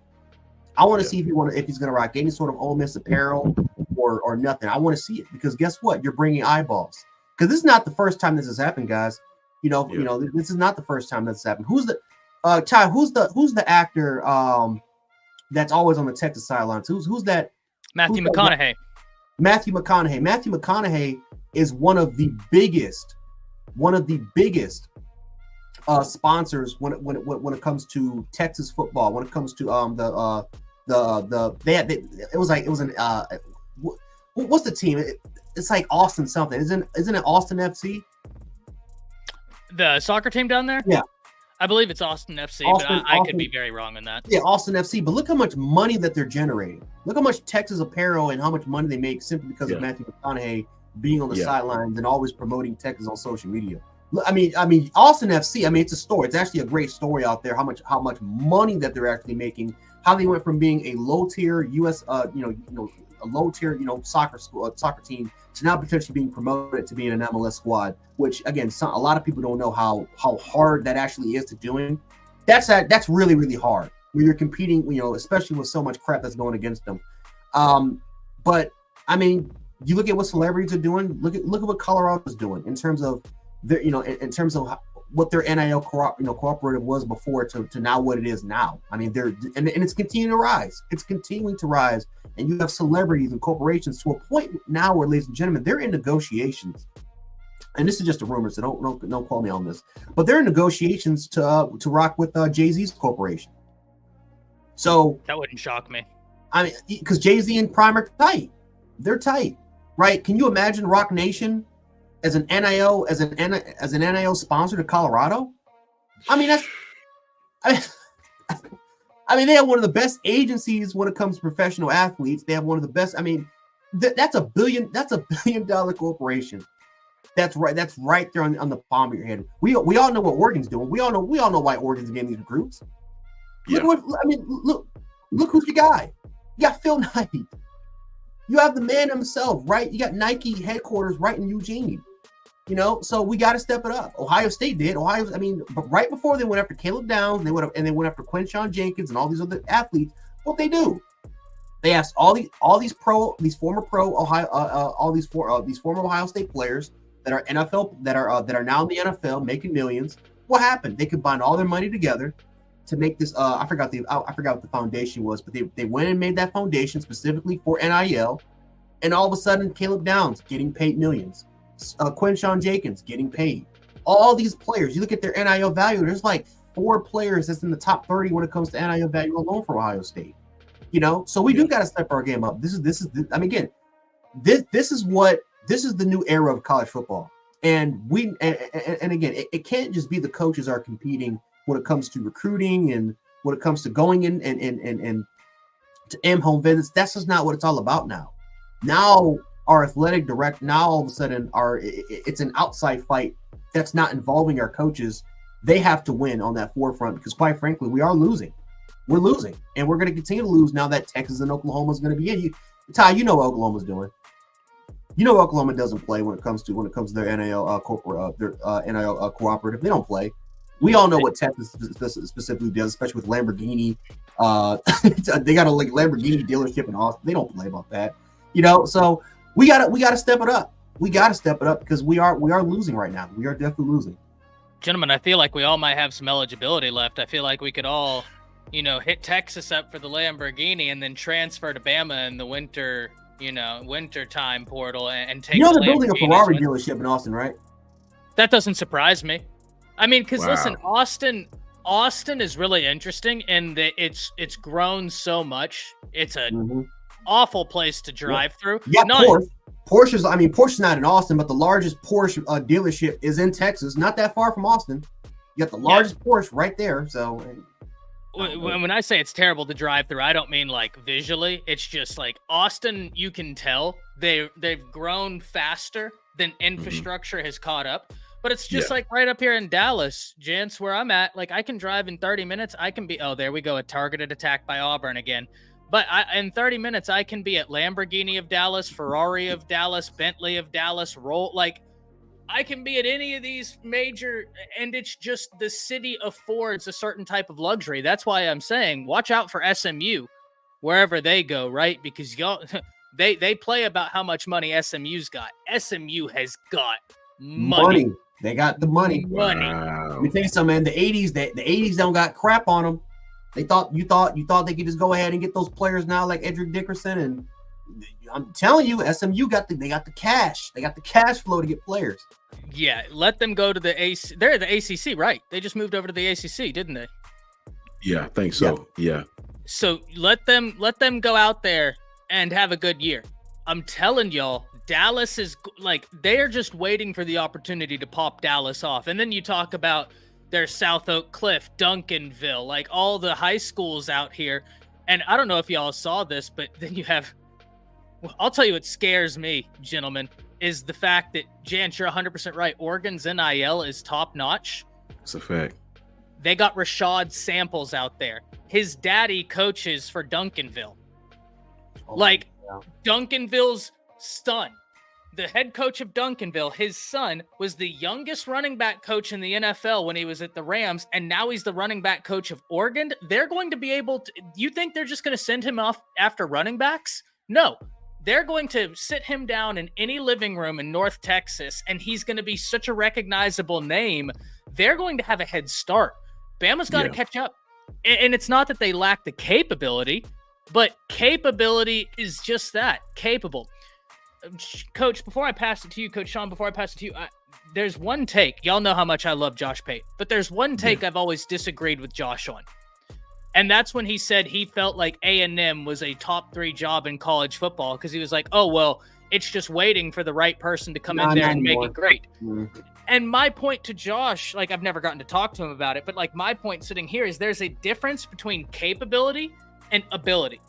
B: I want to see if he's going to rock any sort of Ole Miss apparel or nothing. I want to see it because guess what? You're bringing eyeballs. Because this is not the first time this has happened, guys. You know, this is not the first time this has happened. Who's the Ty? Who's the actor that's always on the Texas sidelines? Who's that?
C: Matthew McConaughey.
B: Matthew McConaughey. Matthew McConaughey is one of the biggest sponsors when it comes to Texas football. When it comes to what's the team? It's like Austin something. Isn't it Austin FC?
C: The soccer team down there?
B: Yeah.
C: I believe it's Austin FC, but I could be very wrong on that.
B: Yeah, Austin FC. But look how much money that they're generating. Look how much Texas apparel and how much money they make simply because of Matthew McConaughey being on the sidelines and always promoting Texas on social media. I mean, Austin FC. I mean, it's a story. It's actually a great story out there. How much money that they're actually making. How they went from being a low tier U.S. a low tier soccer team to now potentially being promoted to being an MLS squad. Which again, a lot of people don't know how hard that actually is to doing. That's really really hard when you're competing. Especially with so much crap that's going against them. But I mean, you look at what celebrities are doing. Look at what Colorado's doing in terms of in terms of what their NIL cooperative was before to now what it is now. I mean, and it's continuing to rise. It's continuing to rise, and you have celebrities and corporations to a point now where, ladies and gentlemen, they're in negotiations. And this is just a rumor, so don't call me on this. But they're in negotiations to rock with Jay-Z's corporation. So
C: that wouldn't shock me.
B: I mean, because Jay-Z and Prime are tight. They're tight, right? Can you imagine Rock Nation as an NIL sponsor to Colorado? I mean, I mean, they have one of the best agencies when it comes to professional athletes. They have one of the best. I mean, that's $1 billion corporation. That's right. That's right there on the palm of your head. We all know what Oregon's doing. We all know why Oregon's getting these recruits. Yeah. Look who's your guy. You got Phil Knight. You have the man himself, right? You got Nike headquarters right in Eugene. So we got to step it up. Ohio State did. But right before they went after Caleb Downs, they went after Quinshon Jenkins and all these other athletes. What they do? They asked all these former Ohio State players that are NFL that are now in the NFL making millions. What happened? They combined all their money together to make this. I forgot what the foundation was, but they went and made that foundation specifically for NIL, and all of a sudden, Caleb Downs getting paid millions. Quinshon Jenkins getting paid. All these players, you look at their NIL value, there's like 4 players that's in the top 30 when it comes to NIL value alone for Ohio State. So we do got to step our game up. This is the new era of college football. And again, it can't just be the coaches are competing when it comes to recruiting and when it comes to going in and to home visits. That's just not what it's all about now. Now our athletic director, now all of a sudden it's an outside fight that's not involving our coaches. They have to win on that forefront because quite frankly, we are losing. We're losing, and we're going to continue to lose now that Texas and Oklahoma is going to be in. Ty, you know what Oklahoma's doing. You know Oklahoma doesn't play when it comes to their NIL cooperative. They don't play. We all know what Texas specifically does, especially with Lamborghini. They got a Lamborghini dealership in Austin. They don't play about that. So we gotta step it up. We gotta step it up because we are losing right now. We are definitely losing.
C: Gentlemen, I feel like we all might have some eligibility left. I feel like we could all, hit Texas up for the Lamborghini and then transfer to Bama in the winter time portal and take.
B: They're building a Ferrari dealership in Austin, right?
C: That doesn't surprise me. I mean, because listen, Austin is really interesting in that it's grown so much. It's an awful place to drive through.
B: Yeah, Porsche's not in Austin, but the largest Porsche dealership is in Texas, not that far from Austin. You got the largest Porsche right there. So
C: when I say it's terrible to drive through, I don't mean like visually. It's just like Austin, you can tell they've grown faster than infrastructure has caught up. But it's just like right up here in Dallas, Gents, where I'm at. Like I can drive in 30 minutes. I can be, there we go, a targeted attack by Auburn again. But in 30 minutes, I can be at Lamborghini of Dallas, Ferrari of Dallas, Bentley of Dallas, I can be at any of these major, and it's just the city affords a certain type of luxury. That's why I'm saying watch out for SMU wherever they go, right? Because y'all they play about how much money SMU's got. SMU has got money.
B: They got the money.
A: Wow.
B: Let me tell you something, man. The 80s don't got crap on them. You thought they could just go ahead and get those players now like Edric Dickerson, and I'm telling you, SMU got the cash. They got the cash flow to get players.
C: Yeah, let them go to the AC. They're the ACC, right? They just moved over to the ACC, didn't they?
A: Yeah, I think so. Yeah.
C: So let them go out there and have a good year. I'm telling y'all, Dallas is like, they're just waiting for the opportunity to pop Dallas off. And then you talk about their South Oak Cliff, Duncanville, like all the high schools out here. And I don't know if y'all saw this, but then you have, I'll tell you what scares me, gentlemen, is the fact that, Jance, you're 100% right. Oregon's NIL is top notch.
A: It's a fact.
C: They got Rashad Samples out there. His daddy coaches for Duncanville. Duncanville's son, the head coach of Duncanville, his son was the youngest running back coach in the NFL when he was at the Rams, and now he's the running back coach of Oregon. They're going to be able to, you think they're just going to send him off after running backs? No. They're going to sit him down in any living room in North Texas, and he's going to be such a recognizable name. They're going to have a head start. Bama's got to catch up. And it's not that they lack the capability, but capability is just that, capable. Coach, before I pass it to you, Coach Sean, there's one take. Y'all know how much I love Josh Pate, but there's one take I've always disagreed with Josh on. And that's when he said he felt like A&M was a top 3 job in college football because he was like, oh, well, it's just waiting for the right person to come in there and make it great. Mm-hmm. And my point to Josh, like, I've never gotten to talk to him about it, but like my point sitting here is there's a difference between capability and ability.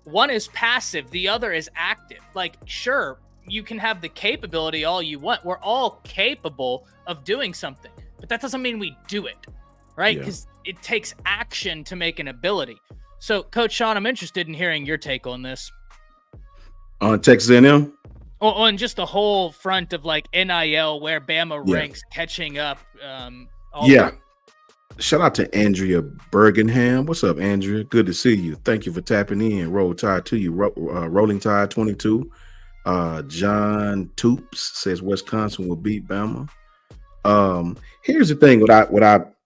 C: One is passive, the other is active. Like, sure, you can have the capability all you want. We're all capable of doing something, but that doesn't mean we do it, right? Because it takes action to make an ability. So, Coach Sean, I'm interested in hearing your take on this.
A: On Texas A&M?
C: On just the whole front of like NIL, where Bama ranks catching up.
A: Shout out to Andrea Bergenham. What's up, Andrea? Good to see you. Thank you for tapping in. Roll Tide to you. Rolling Tide 22. John Toops says Wisconsin will beat Bama. Here's the thing.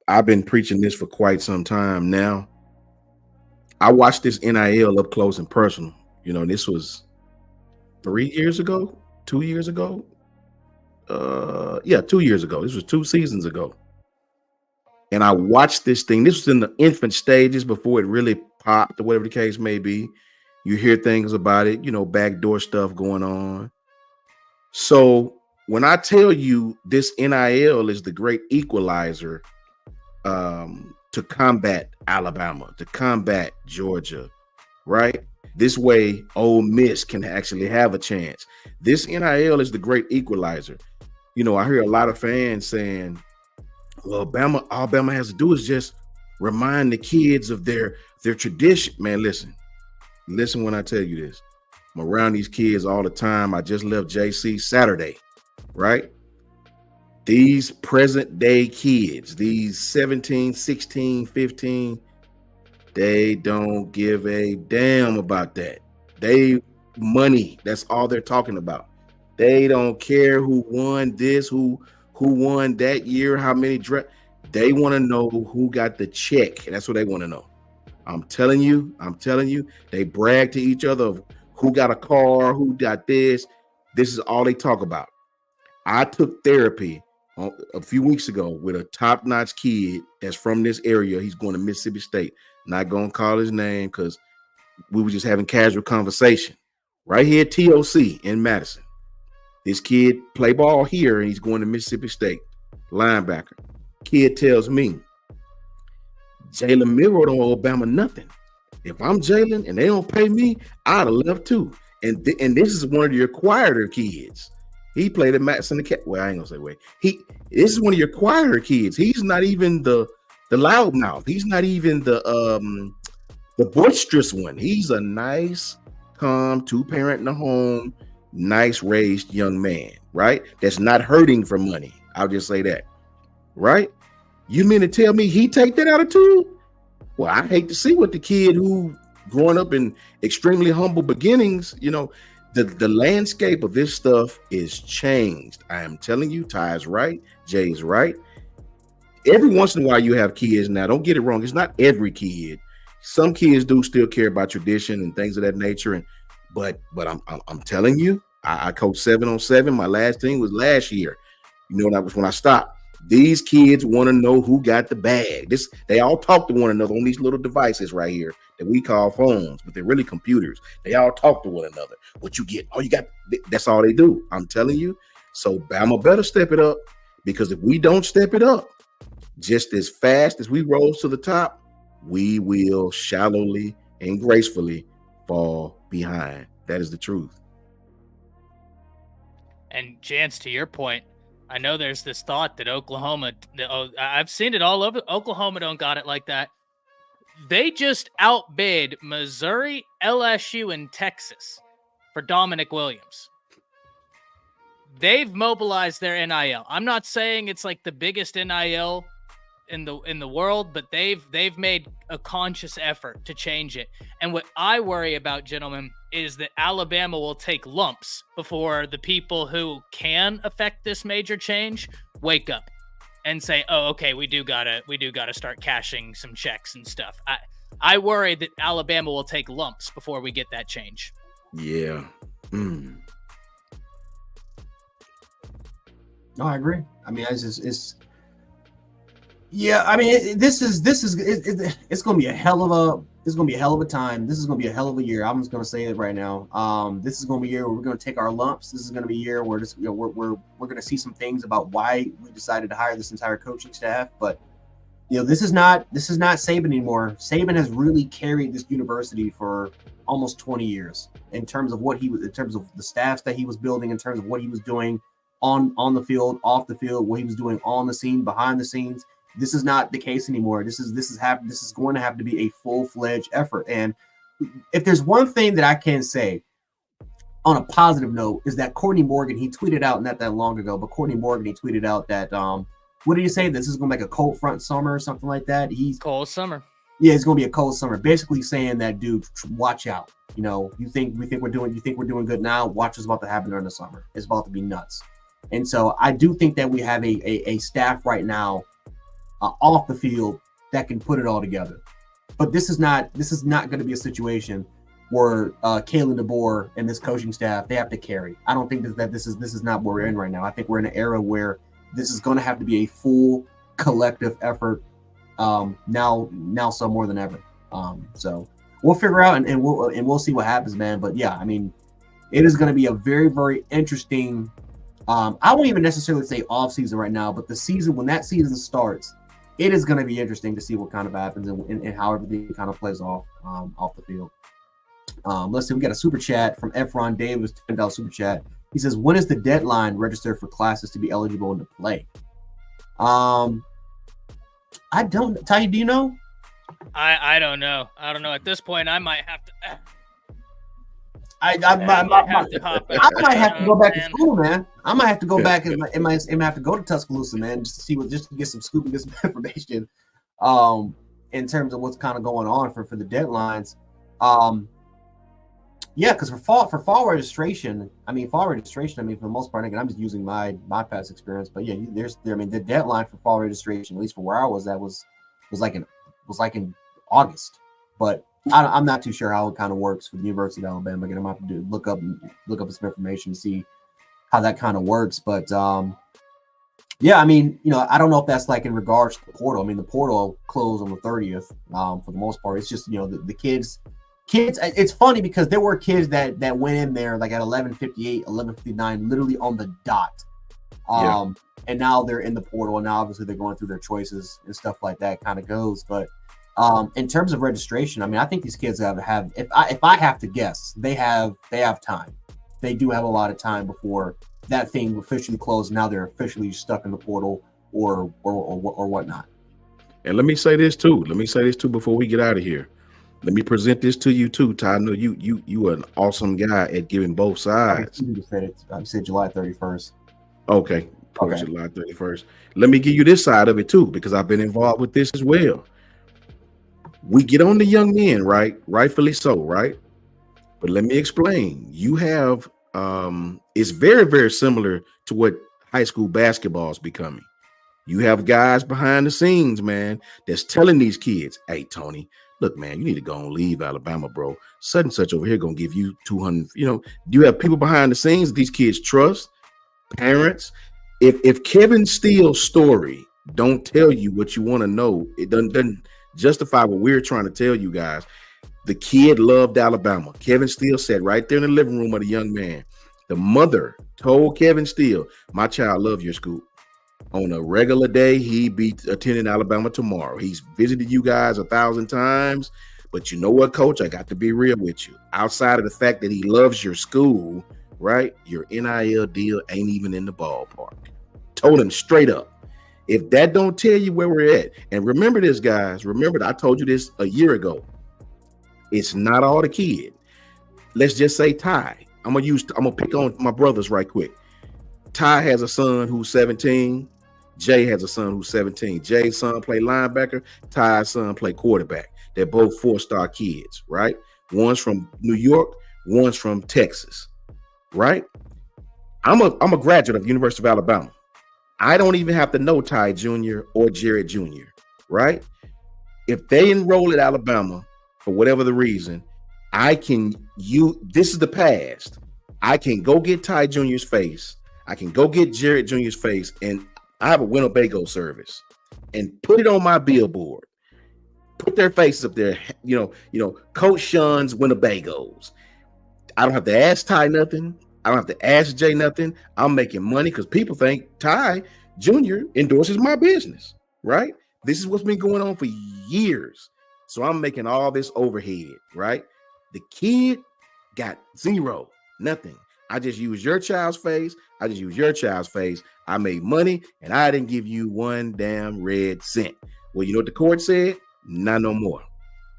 A: I've been preaching this for quite some time now. I watched this NIL up close and personal. You know, this was 2 years ago. 2 years ago. 2 years ago. This was 2 seasons ago. And I watched this thing. This was in the infant stages before it really popped or whatever the case may be. You hear things about it, backdoor stuff going on. So when I tell you this NIL is the great equalizer to combat Alabama, to combat Georgia, right? This way, Ole Miss can actually have a chance. This NIL is the great equalizer. I hear a lot of fans saying, well, all Bama has to do is just remind the kids of their tradition. Man, listen when I tell you this. I'm around these kids all the time. I just left JC Saturday, right? These present day kids, these 17, 16, 15, they don't give a damn about that. Money, that's all they're talking about. They don't care who won this, who won that year, how many draft. They want to know who got the check. That's what they want to know. I'm telling you, they brag to each other of who got a car, who got this. This is all they talk about. I took therapy a few weeks ago with a top-notch kid that's from this area. He's going to Mississippi State. Not going to call his name because we were just having casual conversation. Right here at TOC in Madison. This kid play ball here, and he's going to Mississippi State. Linebacker. Kid tells me, Jalen Milroe don't owe Bama nothing. If I'm Jalen and they don't pay me, I'd have left too. And this is one of your quieter kids. He played at Madison. Well, I ain't gonna say wait. This is one of your quieter kids. He's not even the loudmouth. He's not even the boisterous one. He's a nice, calm 2-parent in the home. nice raised young man, right? That's not hurting for money. I'll just say that, right? You mean to tell me he take that attitude? Well, I hate to see what the kid who growing up in extremely humble beginnings, the landscape of this stuff is changed. I am telling you, Ty is right, Jay is right. Every once in a while you have kids. Now, don't get it wrong. It's not every kid. Some kids do still care about tradition and things of that nature. But I'm telling you, I coached 7-on-7. My last team was last year. That was when I stopped. These kids want to know who got the bag. They all talk to one another on these little devices right here that we call phones, but they're really computers. They all talk to one another. What you get? Oh, you got. That's all they do. I'm telling you. So Bama better step it up, because if we don't step it up, just as fast as we rose to the top, we will shallowly and gracefully fall behind. That is the truth.
C: And Jance, to your point, I know there's this thought that Oklahoma, I've seen it all over. Oklahoma don't got it like that. They just outbid Missouri, LSU, and Texas for Dominic Williams. They've mobilized their NIL. I'm not saying it's like the biggest NIL in the world, but they've made a conscious effort to change it. And what I worry about, gentlemen, is that Alabama will take lumps before the people who can affect this major change wake up and say, "Oh, okay, we do gotta start cashing some checks and stuff." I worry that Alabama will take lumps before we get that change.
A: Yeah.
B: No, I agree. I mean, yeah. I mean, it's going to be a hell of a time. This is going to be a hell of a year. I'm just going to say it right now. This is going to be a year where we're going to take our lumps. This is going to be a year where we're going to see some things about why we decided to hire this entire coaching staff. But this is not Saban anymore. Saban has really carried this university for almost 20 years in terms of in terms of the staffs that he was building, in terms of what he was doing on the field, off the field, what he was doing on the scene, behind the scenes. This is not the case anymore. This is going to have to be a full-fledged effort. And if there's one thing that I can say on a positive note, is that Courtney Morgan, he tweeted out not that long ago, but Courtney Morgan, he tweeted out that what did he say? This is going to make a cold front summer or something like that. He's
C: cold summer.
B: Yeah, it's going to be a cold summer. Basically saying that, dude, watch out. You think we're doing good now? Watch what's about to happen during the summer. It's about to be nuts. And so I do think that we have a staff right now off the field that can put it all together. But this is not going to be a situation where Kalen DeBoer and this coaching staff, they have to carry. I don't think that this is not where we're in right now. I think we're in an era where this is going to have to be a full collective effort now so more than ever. So we'll figure out and we'll see what happens, man. But yeah, I mean, it is going to be a very, very interesting. I won't even necessarily say off season right now, but the season, when that season starts, it is going to be interesting to see what kind of happens and how everything kind of plays off the field. Let's see, we got a super chat from Efron Davis, $10 super chat. He says, when is the deadline register for classes to be eligible to play? I don't, Ty, do you know?
C: I don't know. I don't know. At this point, I might have to.
B: I might have to go back to school, man. I might have to go back and might have to go to Tuscaloosa, man, just to get some scoop and get some information in terms of what's kind of going on for the deadlines. Yeah, because for fall registration, for the most part, again, I'm just using my past experience, but yeah, the deadline for fall registration, at least for where I was, was like in August, but I'm not too sure how it kind of works for the University of Alabama. Again, I'm gonna have to look up some information to see how that kind of works. But yeah, I don't know if that's like in regards to the portal. The portal closed on the 30th for the most part. It's just the kids. It's funny because there were kids that went in there like at 11:58, 11:59, literally on the dot. And now they're in the portal, and now obviously they're going through their choices and stuff like that kind of goes. But in terms of registration, I think these kids have if I have to guess, they have time. They do have a lot of time before that thing officially closed. Now they're officially stuck in the portal or whatnot.
A: And let me say this too before we get out of here. Let me present this to you too, Ty. I know you are an awesome guy at giving both sides.
B: I said July 31st.
A: Okay. July 31st. Let me give you this side of it too, because I've been involved with this as well. We get on the young men, right? Rightfully so, right? But let me explain. You have it's very, very similar to what high school basketball is becoming. You have guys behind the scenes, man, that's telling these kids, hey, Tony, look, man, you need to go and leave Alabama, bro. Such and such over here gonna give you 200. You have people behind the scenes these kids trust, parents. If Kevin Steele's story don't tell you what you want to know, it doesn't justify what we're trying to tell you guys. The kid loved Alabama. Kevin Steele sat right there in the living room of the young man. The mother told Kevin Steele, my child loves your school. On a regular day, he'd be attending Alabama tomorrow. He's visited you guys 1,000 times. But you know what, coach? I got to be real with you. Outside of the fact that he loves your school, right? Your NIL deal ain't even in the ballpark. Told him straight up. If that don't tell you where we're at, and remember this, guys. Remember, I told you this a year ago. It's not all the kid. Let's just say Ty. I'm gonna pick on my brothers right quick. Ty has a son who's 17. Jay has a son who's 17. Jay's son play linebacker. Ty's son play quarterback. They're both 4-star kids, right? One's from New York, one's from Texas, right? I'm a graduate of the University of Alabama. I don't even have to know Ty Jr. or Jared Jr., right? If they enroll at Alabama, for whatever the reason, this is the past. I can go get Ty Jr.'s face. I can go get Jared Jr.'s face, and I have a Winnebago service and put it on my billboard. Put their faces up there, Coach Sean's Winnebagos. I don't have to ask Ty nothing. I don't have to ask Jay nothing. I'm making money because people think Ty Jr. endorses my business, right? This is what's been going on for years. So I'm making all this overhead, right? The kid got zero, nothing. I just used your child's face. I made money, and I didn't give you one damn red cent. Well, you know what the court said? Not no more.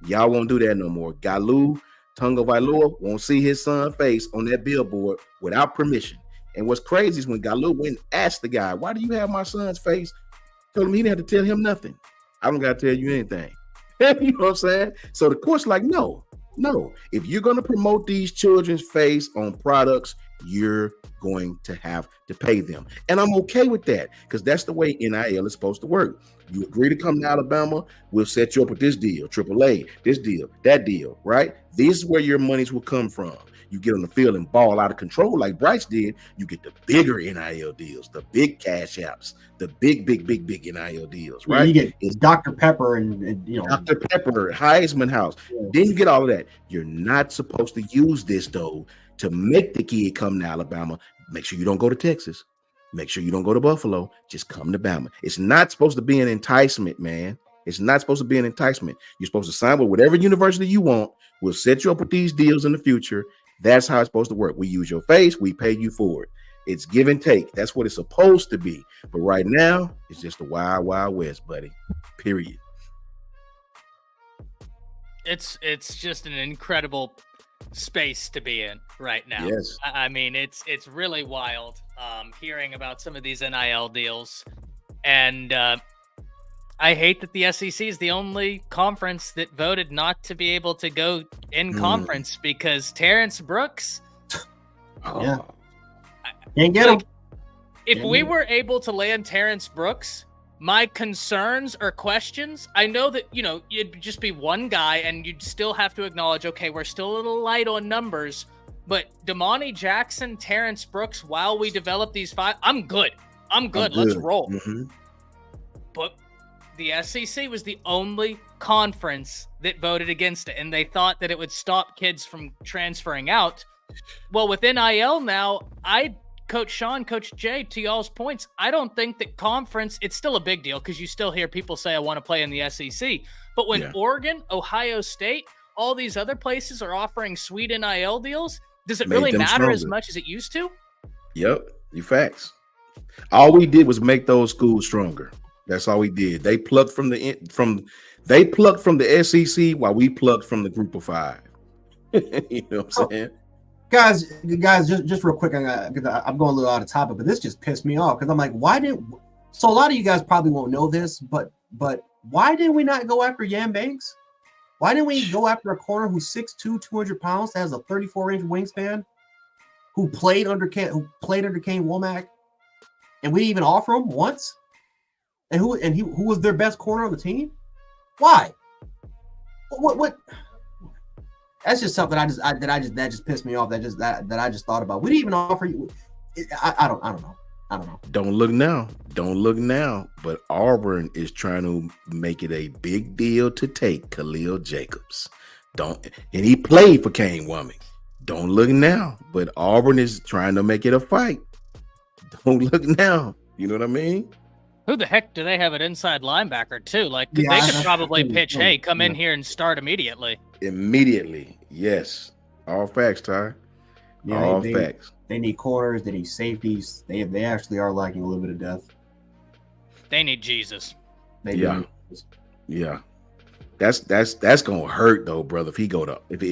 A: Y'all won't do that no more. Galu Tunga Vailoa won't see his son's face on that billboard without permission. And what's crazy is when Galu went and asked the guy, why do you have my son's face? Told him he didn't have to tell him nothing. I don't got to tell you anything. You know what I'm saying? So the court's like, no. If you're going to promote these children's face on products, you're going to have to pay them. And I'm okay with that because that's the way NIL is supposed to work. You agree to come to Alabama, we'll set you up with this deal, AAA, this deal, that deal, right? This is where your monies will come from. You get on the field and ball out of control like Bryce did, you get the bigger NIL deals, the big cash apps, the big NIL deals, right?
B: Yeah, you get Dr. Pepper and
A: Dr. Pepper, Heisman House. Yeah. Then you get all of that. You're not supposed to use this, though, to make the kid come to Alabama. Make sure you don't go to Texas. Make sure you don't go to Buffalo. Just come to Bama. It's not supposed to be an enticement, man. It's not supposed to be an enticement. You're supposed to sign with whatever university you want. We'll set you up with these deals in the future. That's how it's supposed to work. We use your face. We pay you for it. It's give and take. That's what it's supposed to be. But right now, it's just the wild, wild west, buddy. Period.
C: It's just an incredible space to be in right now.
A: Yes.
C: I mean, it's really wild hearing about some of these NIL deals. And I hate that the SEC is the only conference that voted not to be able to go in conference because Terrence Brooks.
B: Yeah. Can't get him.
C: If we were able to land Terrence Brooks, my concerns or questions, I know that, it'd just be one guy and you'd still have to acknowledge, okay, we're still a little light on numbers, but Damani Jackson, Terrence Brooks, while we develop these five, I'm good. Let's roll. Mm-hmm. But the SEC was the only conference that voted against it, and they thought that it would stop kids from transferring out. Well, with NIL now, Coach Sean, Coach Jay, to y'all's points, I don't think that conference, it's still a big deal because you still hear people say, I want to play in the SEC. But when Oregon, Ohio State, all these other places are offering sweet NIL deals, does it really matter as much as it used to?
A: Yep, you facts. All we did was make those schools stronger. That's all we did. They plucked from They plucked from the SEC while we plucked from the Group of Five. You know what I'm saying?
B: Guys, just real quick, I'm going a little out of topic, but this just pissed me off because I'm like, why didn't? So a lot of you guys probably won't know this, but why did we not go after Yam Banks? Why didn't we go after a corner who's 6'2", 200 pounds, has a 34-inch wingspan, who played under Kane Womack, and we didn't even offer him once? And who was their best corner on the team? Why? What? That's just something that just pissed me off. That I just thought about. We didn't even offer you. I don't know.
A: Don't look now. But Auburn is trying to make it a big deal to take Khalil Jacobs. And he played for Kane Womack. Don't look now. But Auburn is trying to make it a fight. Don't look now. You know what I mean?
C: Who the heck do they have at inside linebacker too? Like they could probably pitch, hey, come in here and start immediately.
A: Immediately, yes. All facts, Ty.
B: Yeah,
A: all facts.
B: They need corners. They need safeties. They actually are lacking a little bit of depth.
C: They need Jesus.
B: They do.
A: Yeah. That's gonna hurt though, brother. If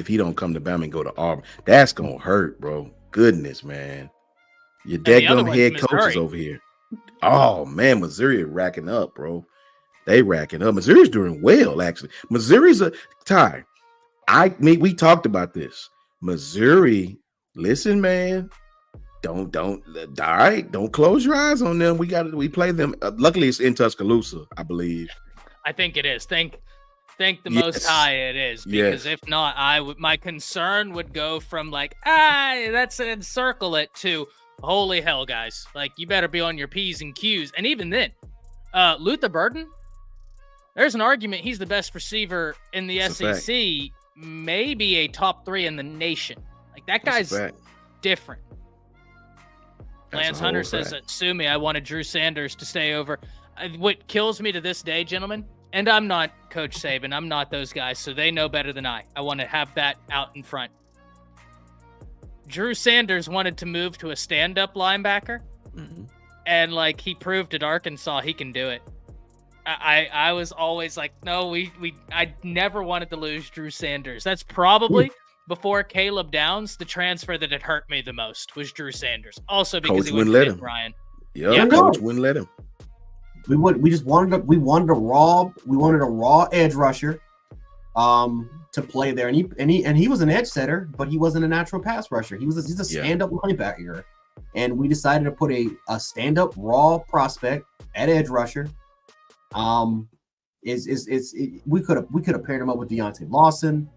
A: he don't come to Bama and go to Auburn, that's gonna hurt, bro. Goodness, man. Your daggum head coaches over here. Oh man, Missouri racking up, bro. They racking up. Missouri's doing well, actually. Missouri's a tie. We talked about this. Missouri, listen, man. Don't close your eyes on them. We play them. Luckily, it's in Tuscaloosa, I believe.
C: I think it is. Thank the Most High it is, because if not, my concern would go from like, that's encircle it to holy hell, guys. Like, you better be on your P's and Q's. And even then, Luther Burden, there's an argument he's the best receiver in the SEC, maybe a top 3 in the nation. Like, that guy's different. Lance Hunter says, sue me, I wanted Drew Sanders to stay over. What kills me to this day, gentlemen, and I'm not Coach Saban, I'm not those guys, so they know better than I. I want to have that out in front. Drew Sanders wanted to move to a stand-up linebacker, and like he proved at Arkansas he can do it. I was always like, no, I never wanted to lose Drew Sanders. That's probably before Caleb Downs, the transfer that had hurt me the most was Drew Sanders. Also because
A: Coach
C: he
A: wouldn't let him.
C: Ryan.
A: Yeah, Coach wouldn't let him.
B: We wanted a raw edge rusher to play there, and he was an edge setter, but he wasn't a natural pass rusher. He's a stand-up linebacker, and we decided to put a stand-up raw prospect at edge rusher. We could have paired him up with Deontay Lawson.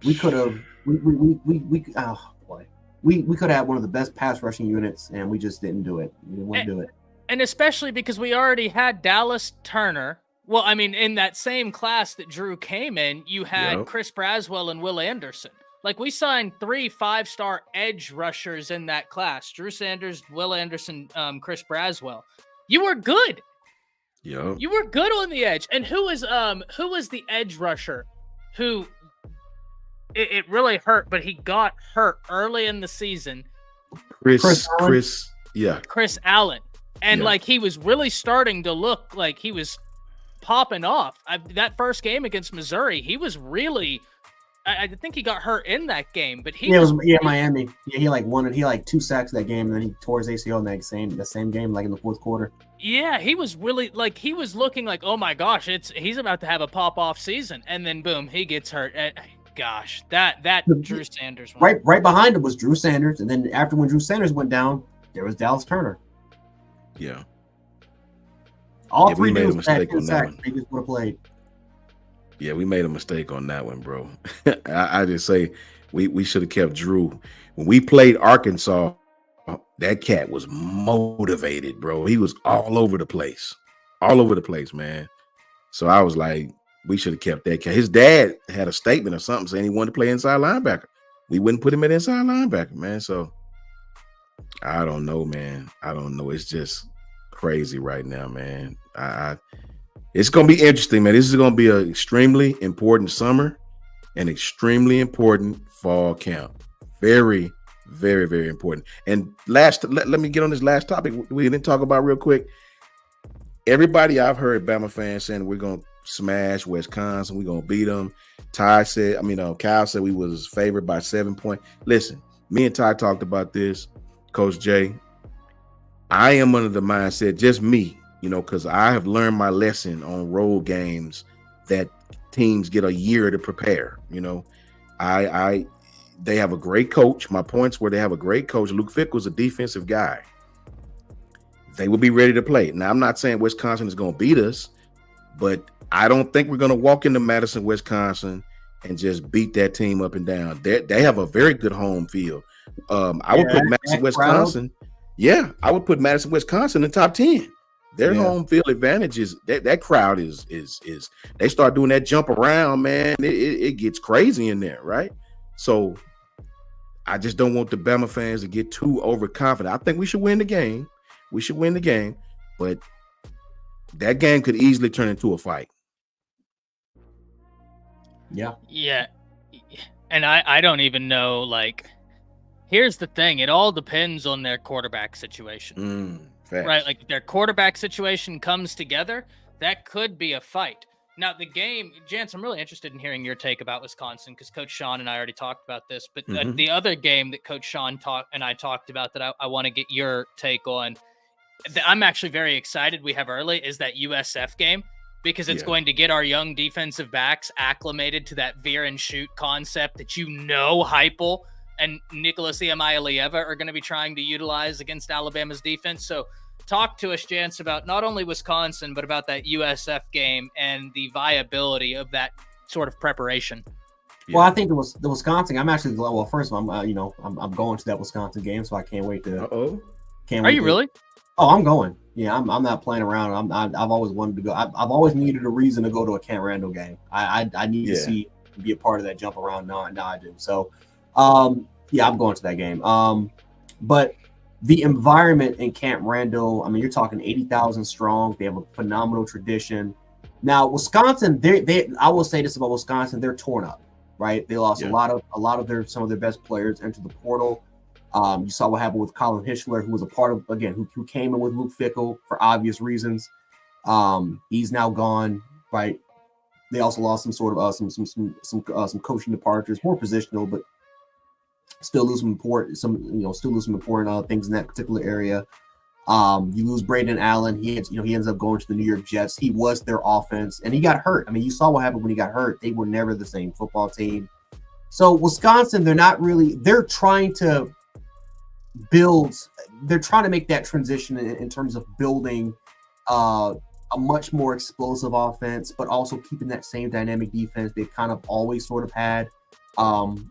B: We could have we could have had one of the best pass rushing units, and we just didn't do it. We didn't want to do it.
C: And especially because we already had Dallas Turner. Well, I mean, in that same class that Drew came in, you had Chris Braswell and Will Anderson. Like, we signed 3 5-star edge rushers in that class. Drew Sanders, Will Anderson, Chris Braswell. You were good.
A: Yeah.
C: You were good on the edge. And who was the edge rusher who it really hurt, but he got hurt early in the season?
A: Chris
C: Allen. And like, he was really starting to look like he was popping off. That first game against Missouri, he was really, I think he got hurt in that game, but
B: Miami. Yeah, he like 2 sacks that game, and then he tore his ACL in the same game, like in the fourth quarter.
C: Yeah, he was really like, he was looking like, oh my gosh, he's about to have a pop off season, and then boom, he gets hurt. Gosh, that Drew Sanders one.
B: Right behind him was Drew Sanders, and then after when Drew Sanders went down, there was Dallas Turner.
A: Yeah.
B: All 3
A: made a
B: dudes
A: mistake on that one.
B: They just would have played.
A: Yeah, we made a mistake on that one, bro. I just say we should have kept Drew. When we played Arkansas, that cat was motivated, bro. He was all over the place, man. So I was like, we should have kept that cat. His dad had a statement or something saying he wanted to play inside linebacker. We wouldn't put him at inside linebacker, man. So I don't know, man. I don't know. It's just crazy right now, man. It's gonna be interesting, man. This is gonna be an extremely important summer and extremely important fall camp. Very, very, very important. And let me get on this last topic we didn't talk about real quick. Everybody I've heard Bama fans saying we're gonna smash Wisconsin. We're gonna beat them. Ty said, Kyle said we was favored by 7 points. Listen, me and Ty talked about this, Coach Jay. I am under the mindset, just me, because I have learned my lesson on road games that teams get a year to prepare. They have a great coach. My points were they have a great coach. Luke Fickell's a defensive guy. They will be ready to play. Now, I'm not saying Wisconsin is going to beat us, but I don't think we're going to walk into Madison, Wisconsin, and just beat that team up and down. They have a very good home field. I would put Madison, Wisconsin. Yeah, I would put Madison, Wisconsin in the top 10. Their home field advantage is that crowd is they start doing that jump around, man. It gets crazy in there, right? So I just don't want the Bama fans to get too overconfident. I think we should win the game. But that game could easily turn into a fight.
B: Yeah.
C: And I don't even know, here's the thing. It all depends on their quarterback situation. Right? Like, if their quarterback situation comes together, that could be a fight. Now, the game, Jance, I'm really interested in hearing your take about Wisconsin because Coach Sean and I already talked about this. But the other game that Coach Sean talked about that I want to get your take on, that I'm actually very excited we have early, is that USF game, because it's going to get our young defensive backs acclimated to that veer and shoot concept that Heupel and Nicholas Iamaleava are going to be trying to utilize against Alabama's defense. So talk to us, Jance, about not only Wisconsin, but about that USF game and the viability of that sort of preparation.
B: Well, I think the Wisconsin. I'm actually first of all, I'm going to that Wisconsin game, so I can't wait to.
C: Are you really?
B: Oh, I'm going. Yeah, I'm not playing around. I've always wanted to go. I've always needed a reason to go to a Camp Randall game. I need to be a part of that jump around. Now I do. So, I'm going to that game. But the environment in Camp Randall, you're talking 80,000 strong. They have a phenomenal tradition. Now, Wisconsin, I will say this about Wisconsin, they're torn up, right? They lost a lot of some of their best players into the portal. You saw what happened with Colin Hischler, who was a part of, again, who came in with Luke Fickell for obvious reasons. He's now gone, right? They also lost some sort of some coaching departures, more positional, but still lose some important things in that particular area. You lose Braden Allen. He ends up going to the New York Jets. He was their offense, and he got hurt. You saw what happened when he got hurt. They were never the same football team. So Wisconsin, they're trying to make that transition in terms of building a much more explosive offense, but also keeping that same dynamic defense they've kind of always sort of had.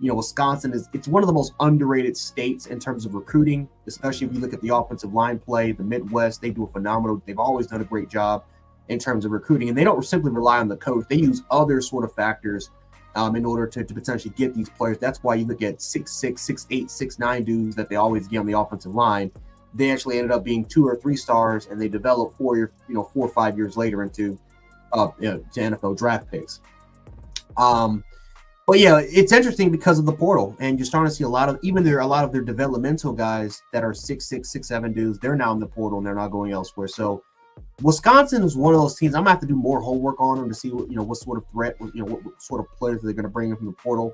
B: Wisconsin it's one of the most underrated states in terms of recruiting, especially if you look at the offensive line play. The Midwest, they've always done a great job in terms of recruiting, and they don't simply rely on the coach. They use other sort of factors in order to potentially get these players. That's why you look at 6'6", 6'8", 6'9" dudes that they always get on the offensive line. They actually ended up being 2 or 3 stars, and they developed 4 or 5 years later into to NFL draft picks. But it's interesting because of the portal, and you're starting to see a lot of their developmental guys that are 6'6", 6'7" dudes. They're now in the portal and they're not going elsewhere. So Wisconsin is one of those teams I'm gonna have to do more homework on them to see what sort of threat, what sort of players they're going to bring in from the portal,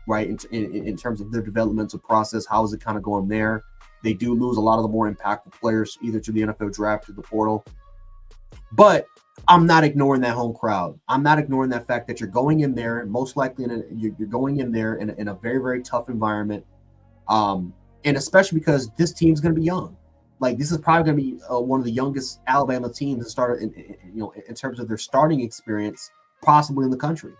B: right? In terms of their developmental process, how is it kind of going there? They do lose a lot of the more impactful players either to the NFL draft or the portal, but I'm not ignoring that home crowd. I'm not ignoring that fact that you're going in there, most likely you're going in there in a very, very tough environment, and especially because this team's going to be young. Like, this is probably going to be one of the youngest Alabama teams that started in terms of their starting experience, possibly in the country.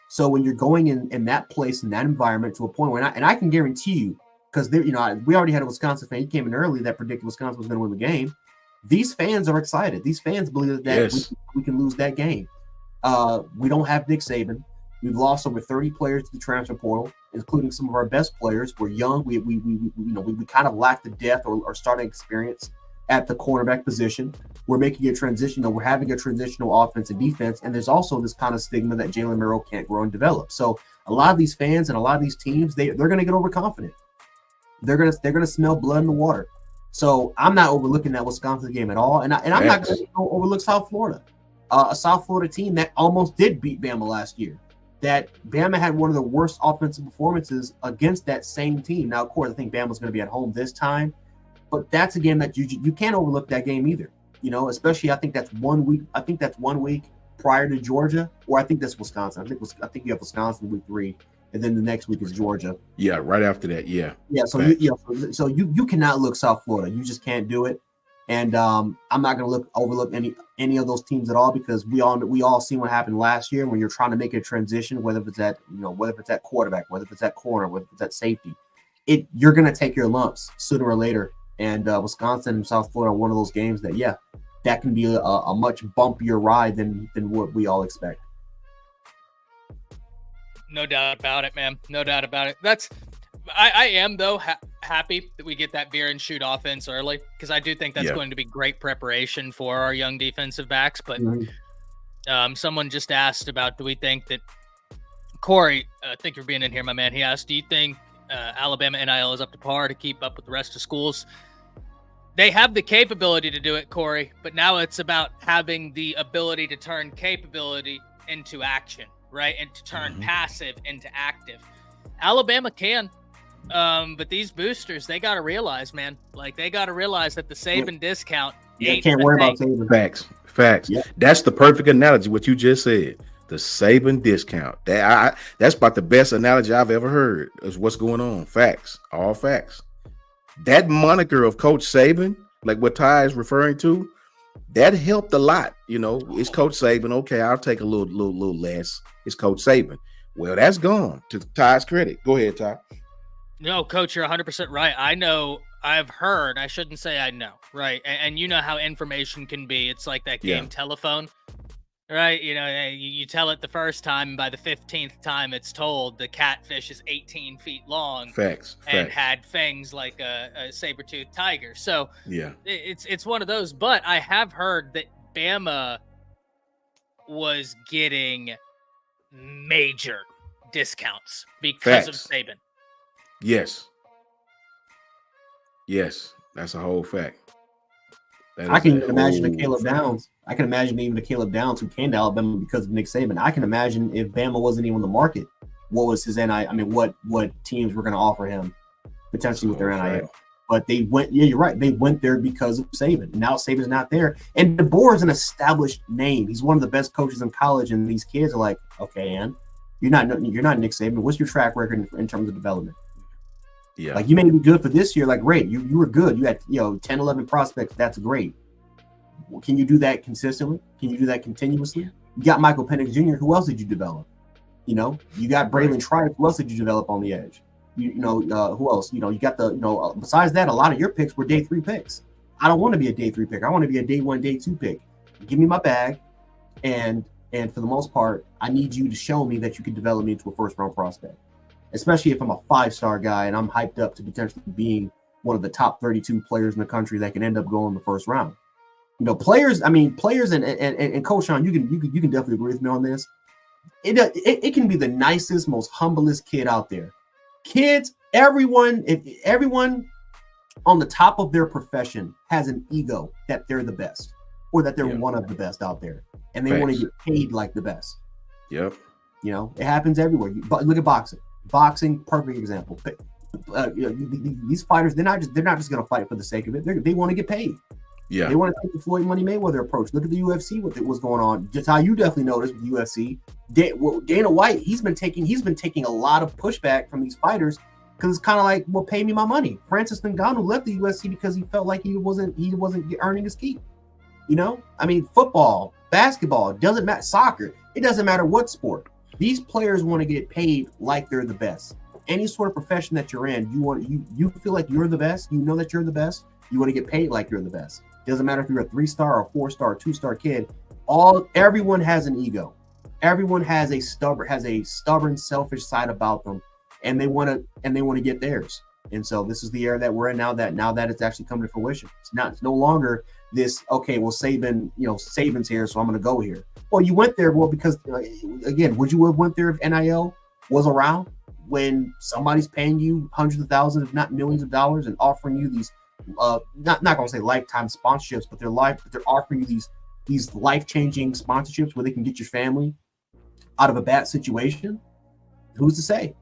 B: So when you're going in that place, in that environment, to a point where, I can guarantee you, because we already had a Wisconsin fan. He came in early that predicted Wisconsin was going to win the game. These fans are excited. These fans believe that we can lose that game. We don't have Nick Saban. We've lost over 30 players to the transfer portal, including some of our best players. We're young. We kind of lack the depth or starting experience at the cornerback position. We're making a transition. We're having a transitional offense and defense, and there's also this kind of stigma that Jalen Merrill can't grow and develop. So a lot of these fans and a lot of these teams, they're going to get overconfident. They're gonna smell blood in the water. So I'm not overlooking that Wisconsin game at all, and I'm not going to overlook South Florida. a South Florida team that almost did beat Bama last year. That Bama had one of the worst offensive performances against that same team. Now, of course, I think Bama's going to be at home this time, but that's a game that you can't overlook that game either. Especially I think that's 1 week. I think that's 1 week prior to Georgia, or I think that's Wisconsin. I think you have Wisconsin week 3, and then the next week is Georgia.
A: Yeah, right after that. Yeah.
B: Yeah. So you cannot look South Florida. You just can't do it. And I'm not going to overlook any of those teams at all, because we all seen what happened last year when you're trying to make a transition, whether it's at quarterback, whether it's at corner, whether it's at safety, you're going to take your lumps sooner or later. And Wisconsin and South Florida are one of those games that can be a much bumpier ride than what we all expect.
C: No doubt about it, man. No doubt about it. I am though happy that we get that veer and shoot offense early, because I do think that's going to be great preparation for our young defensive backs. But someone just asked about, do we think that Corey? Thank you for being in here, my man. He asked, do you think Alabama NIL is up to par to keep up with the rest of schools? They have the capability to do it, Corey, but now it's about having the ability to turn capability into action, right? And to turn passive into active. Alabama can. But these boosters, they got to realize, man, they got to realize that the Saban discount ain't
B: can't worry about Saban.
A: Facts. Yeah. That's the perfect analogy, what you just said. The Saban discount. That's about the best analogy I've ever heard is what's going on. Facts. All facts. That moniker of Coach Saban, like what Ty is referring to, that helped a lot. It's Coach Saban. Okay, I'll take a little less. It's Coach Saban. Well, that's gone, to Ty's credit. Go ahead, Ty.
C: No, Coach, you're 100% right. I know, I've heard, I shouldn't say I know, right? And you know how information can be. It's like that game telephone, right? You tell it the first time, and by the 15th time it's told, the catfish is 18 feet long.
A: Facts.
C: And had fangs like a saber-toothed tiger. So it's one of those. But I have heard that Bama was getting major discounts because of Saban.
A: Yes, that's a whole fact.
B: I can even imagine a Caleb Downs. I can imagine even a Caleb Downs who came to Alabama because of Nick Saban. I can imagine if Bama wasn't even on the market, what was his NIL? I mean, what teams were going to offer him potentially with their NIL? But they went. Yeah, you're right. They went there because of Saban. Now Saban's not there, and DeBoer's an established name. He's one of the best coaches in college, and these kids are like, okay, and you're not Nick Saban. What's your track record in terms of development?
A: Yeah.
B: You may be good for this year. Great. You were good. You had 10, 11 prospects. That's great. Well, can you do that consistently? Can you do that continuously? You got Michael Penix Jr. Who else did you develop? You got Braylon Tribe. Who else did you develop on the edge? Who else? You got besides that, a lot of your picks were day 3 picks. I don't want to be a day 3 pick. I want to be a day 1, day 2 pick. Give me my bag. And for the most part, I need you to show me that you can develop me into a first round prospect. Especially if I'm a 5-star guy and I'm hyped up to potentially being one of the top 32 players in the country that can end up going in the first round. Players and Coach Sean, you can definitely agree with me on this. It can be the nicest, most humblest kid out there. Kids, everyone on the top of their profession has an ego that they're the best or that they're one of the best out there, and they want to get paid like the best.
A: Yep.
B: It happens everywhere. Look at boxing. Boxing, perfect example. These fighters, they're not just going to fight for the sake of it. They want to get paid.
A: Yeah,
B: they want to take the Floyd Money Mayweather approach. Look at the UFC, what's going on. Just how you definitely noticed with UFC. Dana White, he's been taking a lot of pushback from these fighters because it's kind of like, well, pay me my money. Francis Ngannou left the UFC because he felt like he wasn't earning his keep. Football, basketball, it doesn't matter. Soccer, it doesn't matter what sport. These players want to get paid like they're the best. Any sort of profession that you're in, you feel like you're the best. You know that you're the best. You want to get paid like you're the best. Doesn't matter if you're a 3-star or 4-star, 2-star kid. Everyone has an ego. Everyone has a stubborn, selfish side about them, and they want to get theirs. And so this is the era that we're in now. That it's actually coming to fruition. It's no longer this. Okay, well, Saban's here, so I'm going to go here. Well, you went there, because again, would you have went there if NIL was around? When somebody's paying you hundreds of thousands, if not millions of dollars, and offering you these not going to say lifetime sponsorships, but they're offering you these these life-changing sponsorships where they can get your family out of a bad situation, who's to say?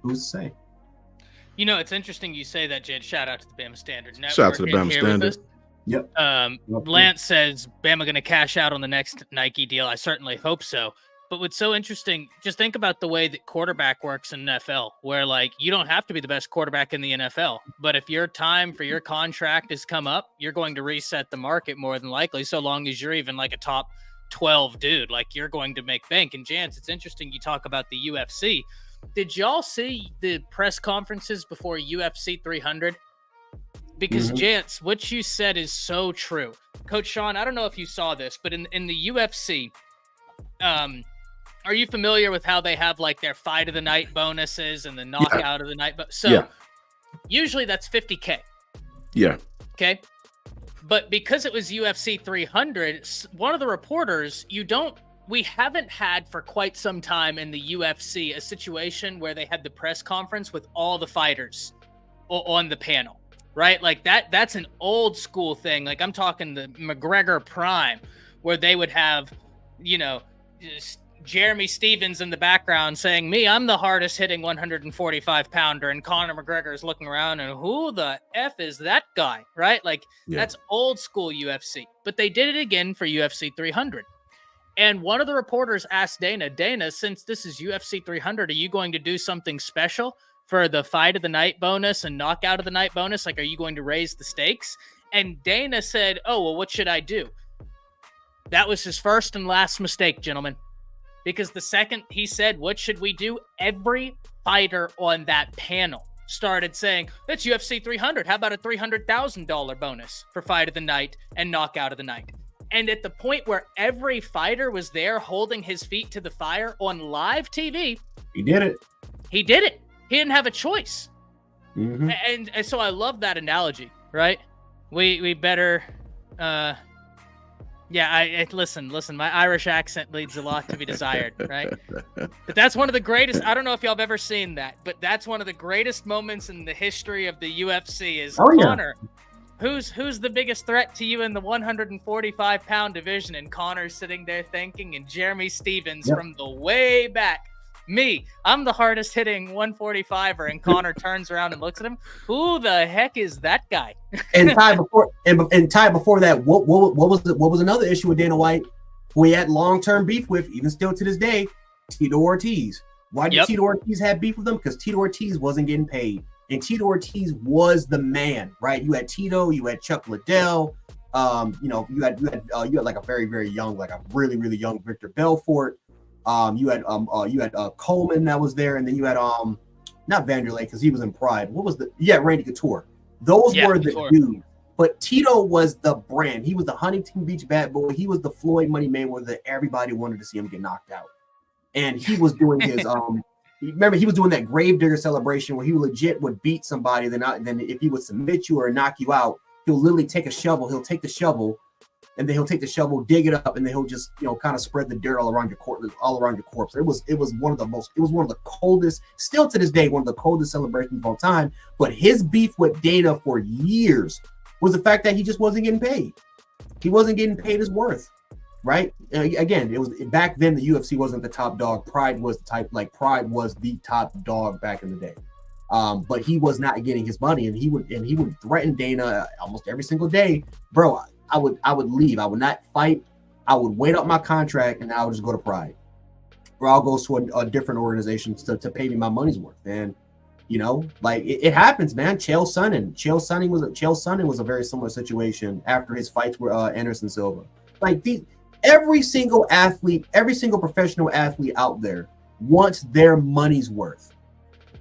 B: Who's to say?
C: It's interesting you say that, Jed. Shout out to the Bama Standard Network.
A: Shout out to the Bama Standard.
B: Yep.
C: Lance says Bama going to cash out on the next Nike deal. I certainly hope so. But what's so interesting, just think about the way that quarterback works in NFL, where like you don't have to be the best quarterback in the NFL, but if your time for your contract has come up, you're going to reset the market more than likely, so long as you're even like a top 12 dude, like you're going to make bank. And Jance, it's interesting you talk about the UFC. Did y'all see the press conferences before UFC 300? Because Jance, what you said is so true. Coach Sean, I don't know if you saw this, but in the UFC, are you familiar with how they have like their fight of the night bonuses and the knockout of the night? Usually that's $50K.
A: Yeah.
C: Okay. But because it was UFC 300, one of the reporters, we haven't had for quite some time in the UFC a situation where they had the press conference with all the fighters on the panel, right? Like that's an old school thing. Like I'm talking the McGregor prime, where they would have, just Jeremy Stevens in the background saying, I'm the hardest hitting 145 pounder. And Conor McGregor is looking around and who the F is that guy? Right? Like that's old school UFC, but they did it again for UFC 300. And one of the reporters asked Dana, since this is UFC 300, are you going to do something special for the fight of the night bonus and knockout of the night bonus? Like, are you going to raise the stakes? And Dana said, what should I do? That was his first and last mistake, gentlemen. Because the second he said, what should we do? Every fighter on that panel started saying, that's UFC 300. How about a $300,000 bonus for fight of the night and knockout of the night? And at the point where every fighter was there holding his feet to the fire on live TV,
B: he did it.
C: He didn't have a choice. And so I love that analogy, right? We better... listen, my Irish accent leaves a lot to be desired, right? But that's one of the greatest, I don't know if y'all have ever seen that, but that's one of the greatest moments in the history of the UFC is Conor. Who's the biggest threat to you in the 145-pound division? And Conor's sitting there thinking, and Jeremy Stevens from the way back, I'm the hardest hitting 145er, and Conor turns around and looks at him. Who the heck is that guy?
B: And Ty, before that, what was another issue with Dana White, who he had long-term beef with, even still to this day? Tito Ortiz. Why did Tito Ortiz have beef with them? Because Tito Ortiz wasn't getting paid, and Tito Ortiz was the man, right? You had Tito, you had Chuck Liddell, you had like a very, very young, like a really, really young Victor Belfort. You had Coleman that was there, and then you had not Vanderlei because he was in Pride. Randy Couture. Those were the dudes. But Tito was the brand. He was the Huntington Beach bad boy. He was the Floyd Money Mayweather that everybody wanted to see him get knocked out. And he was doing his remember he was doing that gravedigger celebration where he legit would beat somebody. Then if he would submit you or knock you out, he'll literally take a shovel. He'll take the shovel. And then he'll take the shovel, dig it up, and then he'll just, kind of spread the dirt all around your corpse. It was one of the coldest, still to this day, one of the coldest celebrations of all time. But his beef with Dana for years was the fact that he just wasn't getting paid. He wasn't getting paid his worth, right? Again, it was back then. The UFC wasn't the top dog. Pride was the top dog back in the day. But he was not getting his money, and he would threaten Dana almost every single day, bro. I would leave. I would not fight. I would wait out my contract, and I would just go to Pride, or I'll go to a different organization to pay me my money's worth. And it happens, man. Chael Sonnen was a very similar situation after his fights with Anderson Silva. Like every single professional athlete out there wants their money's worth,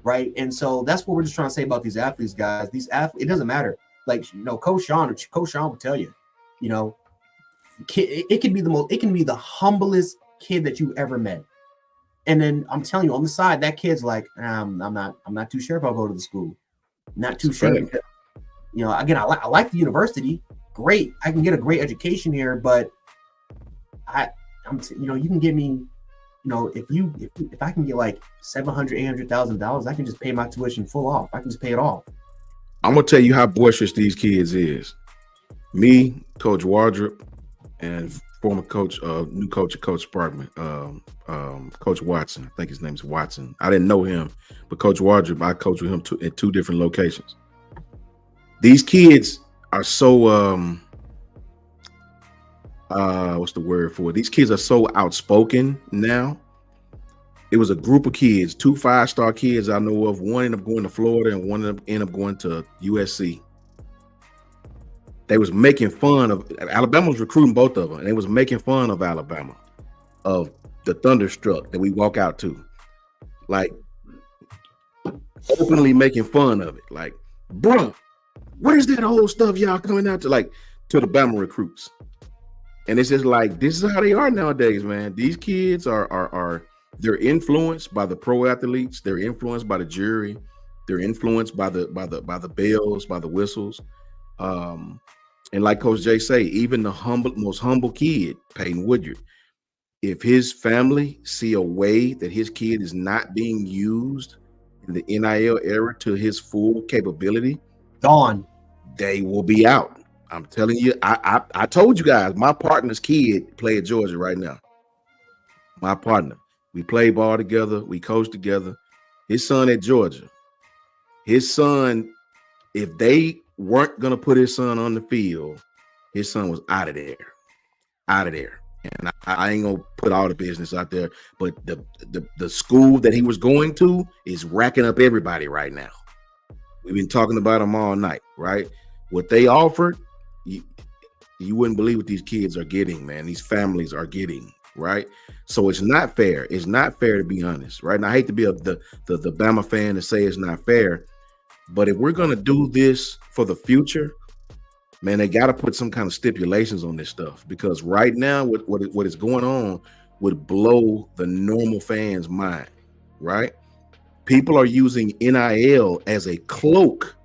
B: right? And so that's what we're just trying to say about these athletes, guys. These athletes, it doesn't matter. Like Coach Sean will tell you. It can be the humblest kid that you ever met, and then I'm telling you, on the side, that kid's like, I'm not too sure if I'll go to the school. Not too sure. Again, I like the university. Great, I can get a great education here, but you can give me, if I can get like $700,000-$800,000, I can just pay my tuition full off. I can just pay it off.
A: I'm gonna tell you how boisterous these kids is. Me, Coach Wardrop, and former coach, new coach, Coach Sparkman, Coach Watson. I think his name's Watson. I didn't know him, but Coach Wardrop, I coached with him at 2 different locations. These kids are so what's the word for it? These kids are so outspoken now. It was a group of kids, 2 5-star kids I know of. One ended up going to Florida and one ended up going to USC. They was making fun of Alabama was recruiting both of them, and they was making fun of Alabama, of the Thunderstruck that we walk out to, like openly making fun of it. Like, bro, where's that old stuff y'all coming out to? Like to the Bama recruits, and it's just like this is how they are nowadays, man. These kids are they're influenced by the pro athletes. They're influenced by the jury. They're influenced by the bells, by the whistles. And like Coach Jay say, even the most humble kid, Peyton Woodyard, if his family see a way that his kid is not being used in the NIL era to his full capability,
B: gone,
A: they will be out. I'm telling you, I told you guys, my partner's kid play at Georgia right now. My partner, we play ball together, we coach together. His son at Georgia, his son, if they weren't going to put his son on the field, his son was out of there. And I ain't going to put all the business out there, but the school that he was going to is racking up everybody right now. We've been talking about them all night, right? What they offered, you wouldn't believe what these kids are getting, man. These families are getting, right? So it's not fair. It's not fair, to be honest, right? And I hate to be the Bama fan to say it's not fair, but if we're going to do this for the future, man, they got to put some kind of stipulations on this stuff, because right now what is going on would blow the normal fan's mind, right? People are using NIL as a cloak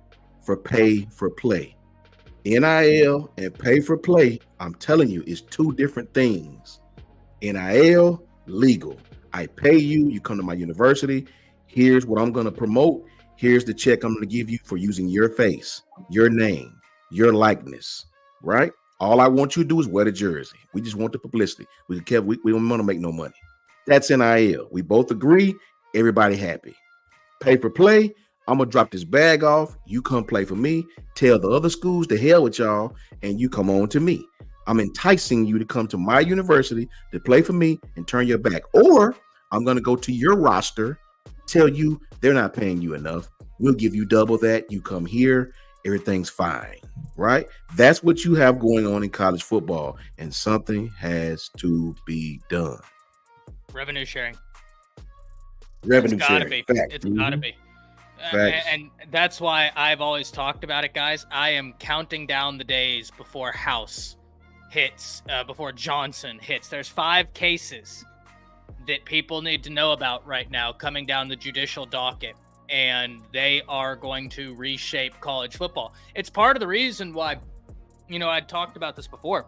A: for pay for play. NIL and pay for play, I'm telling you, is 2 different things. NIL, legal. I pay you, you come to my university, here's what I'm going to promote. Here's the check I'm going to give you for using your face, your name, your likeness, right? All I want you to do is wear the jersey. We just want the publicity. We don't want to make no money. That's NIL. We both agree. Everybody happy. Pay for play. I'm going to drop this bag off. You come play for me. Tell the other schools to hell with y'all, and you come on to me. I'm enticing you to come to my university to play for me and turn your back. Or I'm going to go to your roster, tell you they're not paying you enough. We'll give you double that. You come here, everything's fine, right? That's what you have going on in college football, and something has to be done.
C: Revenue sharing.
A: Revenue
C: it's gotta
A: sharing.
C: be.
A: Facts.
C: It's gotta be. And that's why I've always talked about it, guys. I am counting down the days before House hits, before Johnson hits. There's 5 cases that people need to know about right now coming down the judicial docket, and they are going to reshape college football. It's part of the reason why, I talked about this before.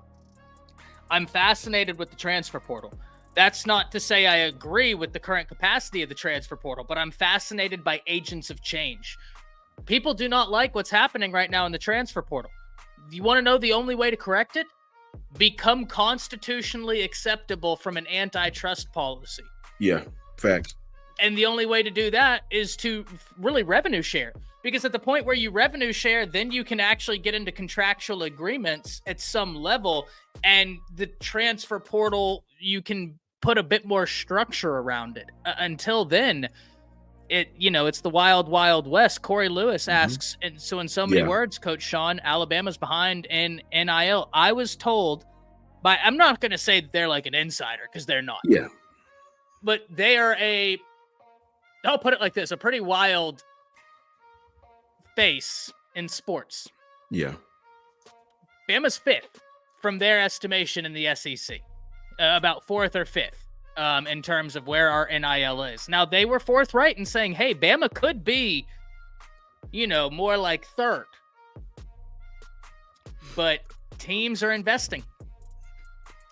C: I'm fascinated with the transfer portal. That's not to say I agree with the current capacity of the transfer portal, but I'm fascinated by agents of change. People do not like what's happening right now in the transfer portal. You want to know the only way to correct it? Become constitutionally acceptable from an antitrust policy.
A: Yeah, facts.
C: And the only way to do that is to really revenue share. Because at the point where you revenue share, then you can actually get into contractual agreements at some level. And the transfer portal, you can put a bit more structure around it. Until then, it's the wild, wild west. Corey Lewis asks, and so in so many words, Coach Sean, Alabama's behind in NIL. I was told I'm not going to say they're like an insider, because they're not.
A: Yeah.
C: But they are I'll put it like this, a pretty wild face in sports.
A: Yeah.
C: Bama's 5th from their estimation in the SEC, about 4th or 5th in terms of where our NIL is. Now, they were forthright in saying, hey, Bama could be, more like 3rd. But teams are investing.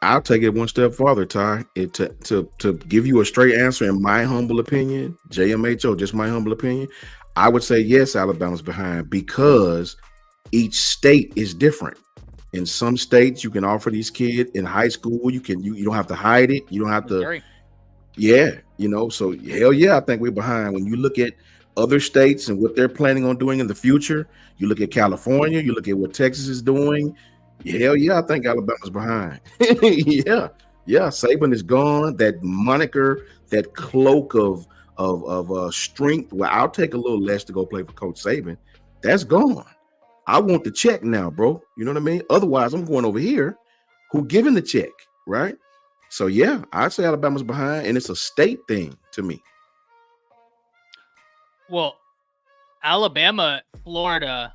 A: I'll take it one step farther, Ty. To give you a straight answer, in my humble opinion, JMHO, just my humble opinion, I would say yes, Alabama's behind, because each state is different. In some states, you can offer these kids in high school. You don't have to hide it. You don't have to.
C: Missouri.
A: Yeah, so hell yeah, I think we're behind. When you look at other states and what they're planning on doing in the future, you look at California, you look at what Texas is doing. Hell yeah, I think Alabama's behind. Yeah, Saban is gone. That moniker, that cloak of strength. Well, I'll take a little less to go play for Coach Saban. That's gone. I want the check now, bro. You know what I mean? Otherwise, I'm going over here. Who giving the check, right? So yeah, I'd say Alabama's behind, and it's a state thing to me.
C: Well, Alabama, Florida,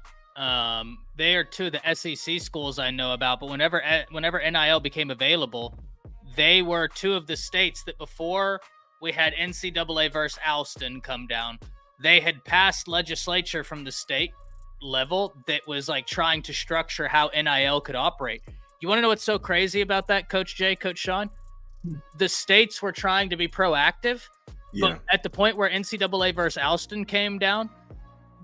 C: they are two of the SEC schools I know about. But whenever NIL became available, they were two of the states that before we had NCAA versus Alston come down, they had passed legislature from the state level that was like trying to structure how NIL could operate. You want to know what's so crazy about that, Coach Jay, Coach Sean? The states were trying to be proactive, but at the point where NCAA versus Alston came down,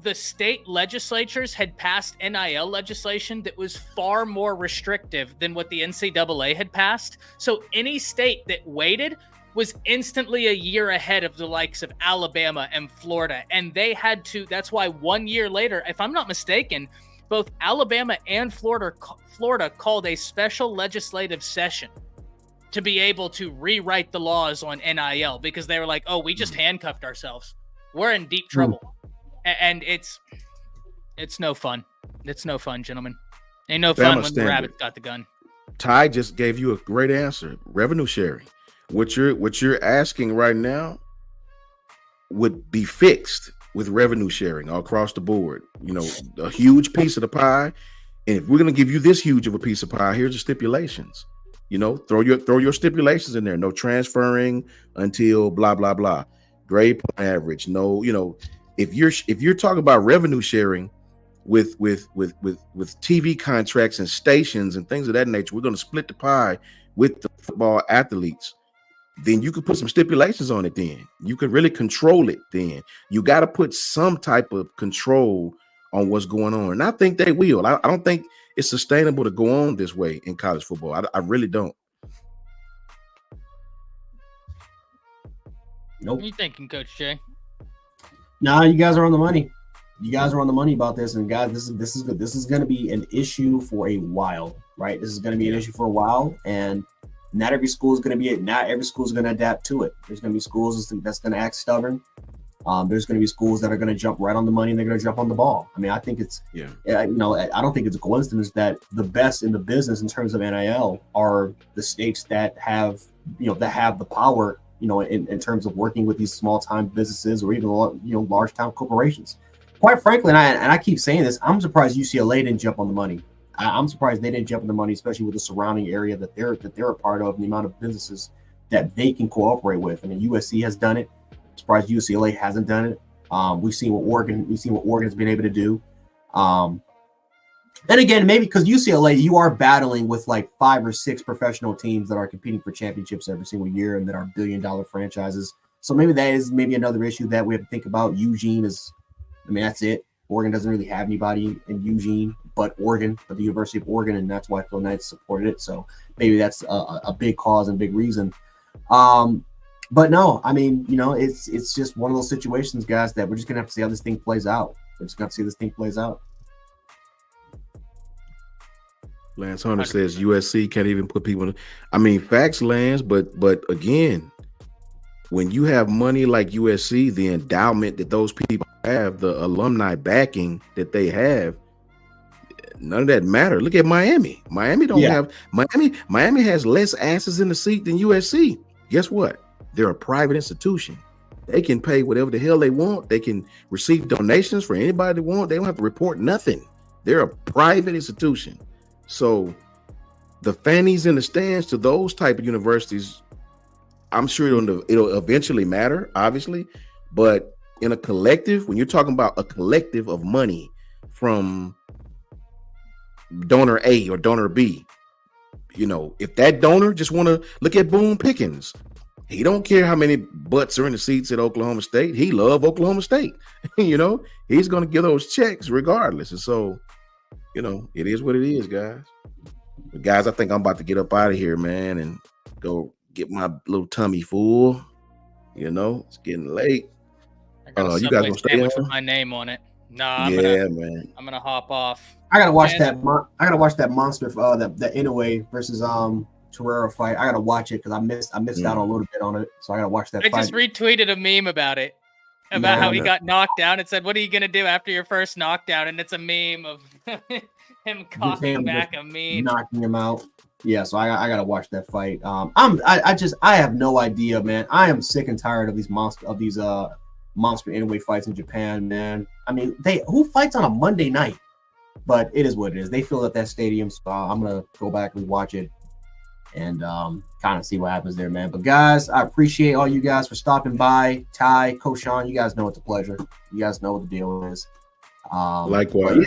C: the state legislatures had passed NIL legislation that was far more restrictive than what the NCAA had passed. So any state that waited was instantly a year ahead of the likes of Alabama and Florida. And they had to, that's why 1 year later, if I'm not mistaken, both Alabama and Florida called a special legislative session to be able to rewrite the laws on NIL because they were like, oh, we just handcuffed ourselves. We're in deep trouble. And it's no fun. It's no fun, gentlemen. Ain't no fun when the rabbit's got the gun.
A: Ty just gave you a great answer. Revenue sharing. What you're asking right now would be fixed with revenue sharing all across the board. A huge piece of the pie. And if we're going to give you this huge of a piece of pie, here's the stipulations. Throw your stipulations in there. No transferring until blah blah blah. Grade point average. No, if you're talking about revenue sharing with TV contracts and stations and things of that nature, we're going to split the pie with the football athletes. Then you could put some stipulations on it. Then you can really control it. Then you got to put some type of control on what's going on, and I think they will. I don't think it's sustainable to go on this way in college football. I really don't.
B: Nope.
C: What are you thinking, Coach Jay?
B: Nah, you guys are on the money. You guys are on the money about this, and guys, this is good. This is going to be an issue for a while, right? This is going to be an issue for a while, and not every school is going to adapt to it. There's going to be schools that's going to act stubborn. There's going to be schools that are going to jump right on the money and they're going to jump on the ball. I mean, I think it's, I don't think it's a coincidence that the best in the business in terms of NIL are the states that have the power, in terms of working with these small time businesses or even, large town corporations. Quite frankly, and I keep saying this, I'm surprised UCLA didn't jump on the money. I'm surprised they didn't jump on the money, especially with the surrounding area that they're a part of and the amount of businesses that they can cooperate with. I mean, USC has done it. Surprised UCLA hasn't done it. We've seen what Oregon's been able to do. And again, maybe because UCLA, you are battling with like 5 or 6 professional teams that are competing for championships every single year and that are billion-dollar franchises. So maybe that is another issue that we have to think about. Eugene that's it. Oregon doesn't really have anybody in Eugene but the University of Oregon, and that's why Phil Knight supported it. So maybe that's a big cause and big reason. But no, I mean, it's just one of those situations, guys, that we're just gonna have to see how this thing plays out.
A: Lance Hunter says USC can't even put people. Facts, Lance, but again, when you have money like USC, the endowment that those people have, the alumni backing that they have, none of that matter. Look at Miami. Miami has less asses in the seat than USC. Guess what? They're a private institution. They can pay whatever the hell they want. They can receive donations for anybody they want. They don't have to report nothing. They're a private institution. So the fannies in the stands to those type of universities, I'm sure it'll eventually matter, obviously. But in a collective, when you're talking about a collective of money from donor A or donor B, if that donor just want to look at Boone Pickens, he don't care how many butts are in the seats at Oklahoma State. He love Oklahoma State. He's going to give those checks regardless. And so, it is what it is, guys. But guys, I think I'm about to get up out of here, man, and go get my little tummy full. You know, it's getting late.
C: I got a
A: You guys
C: Subway
A: gonna stay
C: sandwich with
A: on?
C: my name on it. Nah,
A: Yeah, man.
C: I'm gonna hop off.
B: I gotta watch
C: Jan-
B: that. I gotta watch that monster. That Inoue versus Torreira fight. I gotta watch it because I missed out a little bit on it. So I gotta watch that
C: I
B: fight.
C: just retweeted a meme about it. About how he got knocked down. It said, "What are you gonna do after your first knockdown?" And it's a meme of him cocking back a meme,
B: knocking him out. Yeah, so I gotta watch that fight. I have no idea, man. I am sick and tired of these monster Inoue fights in Japan, man. I mean, who fights on a Monday night? But it is what it is. They filled up that stadium, so I'm gonna go back and watch it and kind of see what happens there, man. But guys, I appreciate all you guys for stopping by. Ty, Koshan, you guys know it's a pleasure. You guys know what the deal is.
A: Likewise.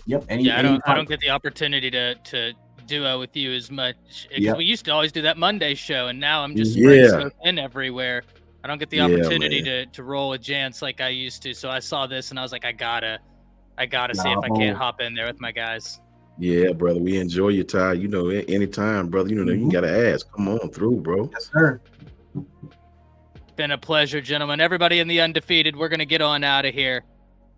B: Yep.
C: I don't get the opportunity to duo with you as much because we used to always do that Monday show, and now I'm just spread so thin everywhere. I don't get the opportunity to roll with Jance like I used to. So I saw this and I was like, I gotta see if I can't hop in there with my guys.
A: Yeah, brother. We enjoy your time. You know, anytime, brother. You know, you gotta ask. Come on through, bro.
B: Yes, sir.
C: It's been a pleasure, gentlemen. Everybody in the Undefeated, we're gonna get on out of here.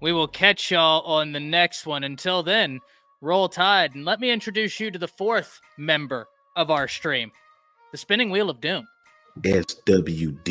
C: We will catch y'all on the next one. Until then, roll tide, and let me introduce you to the fourth member of our stream, the Spinning Wheel of Doom.
A: SWD.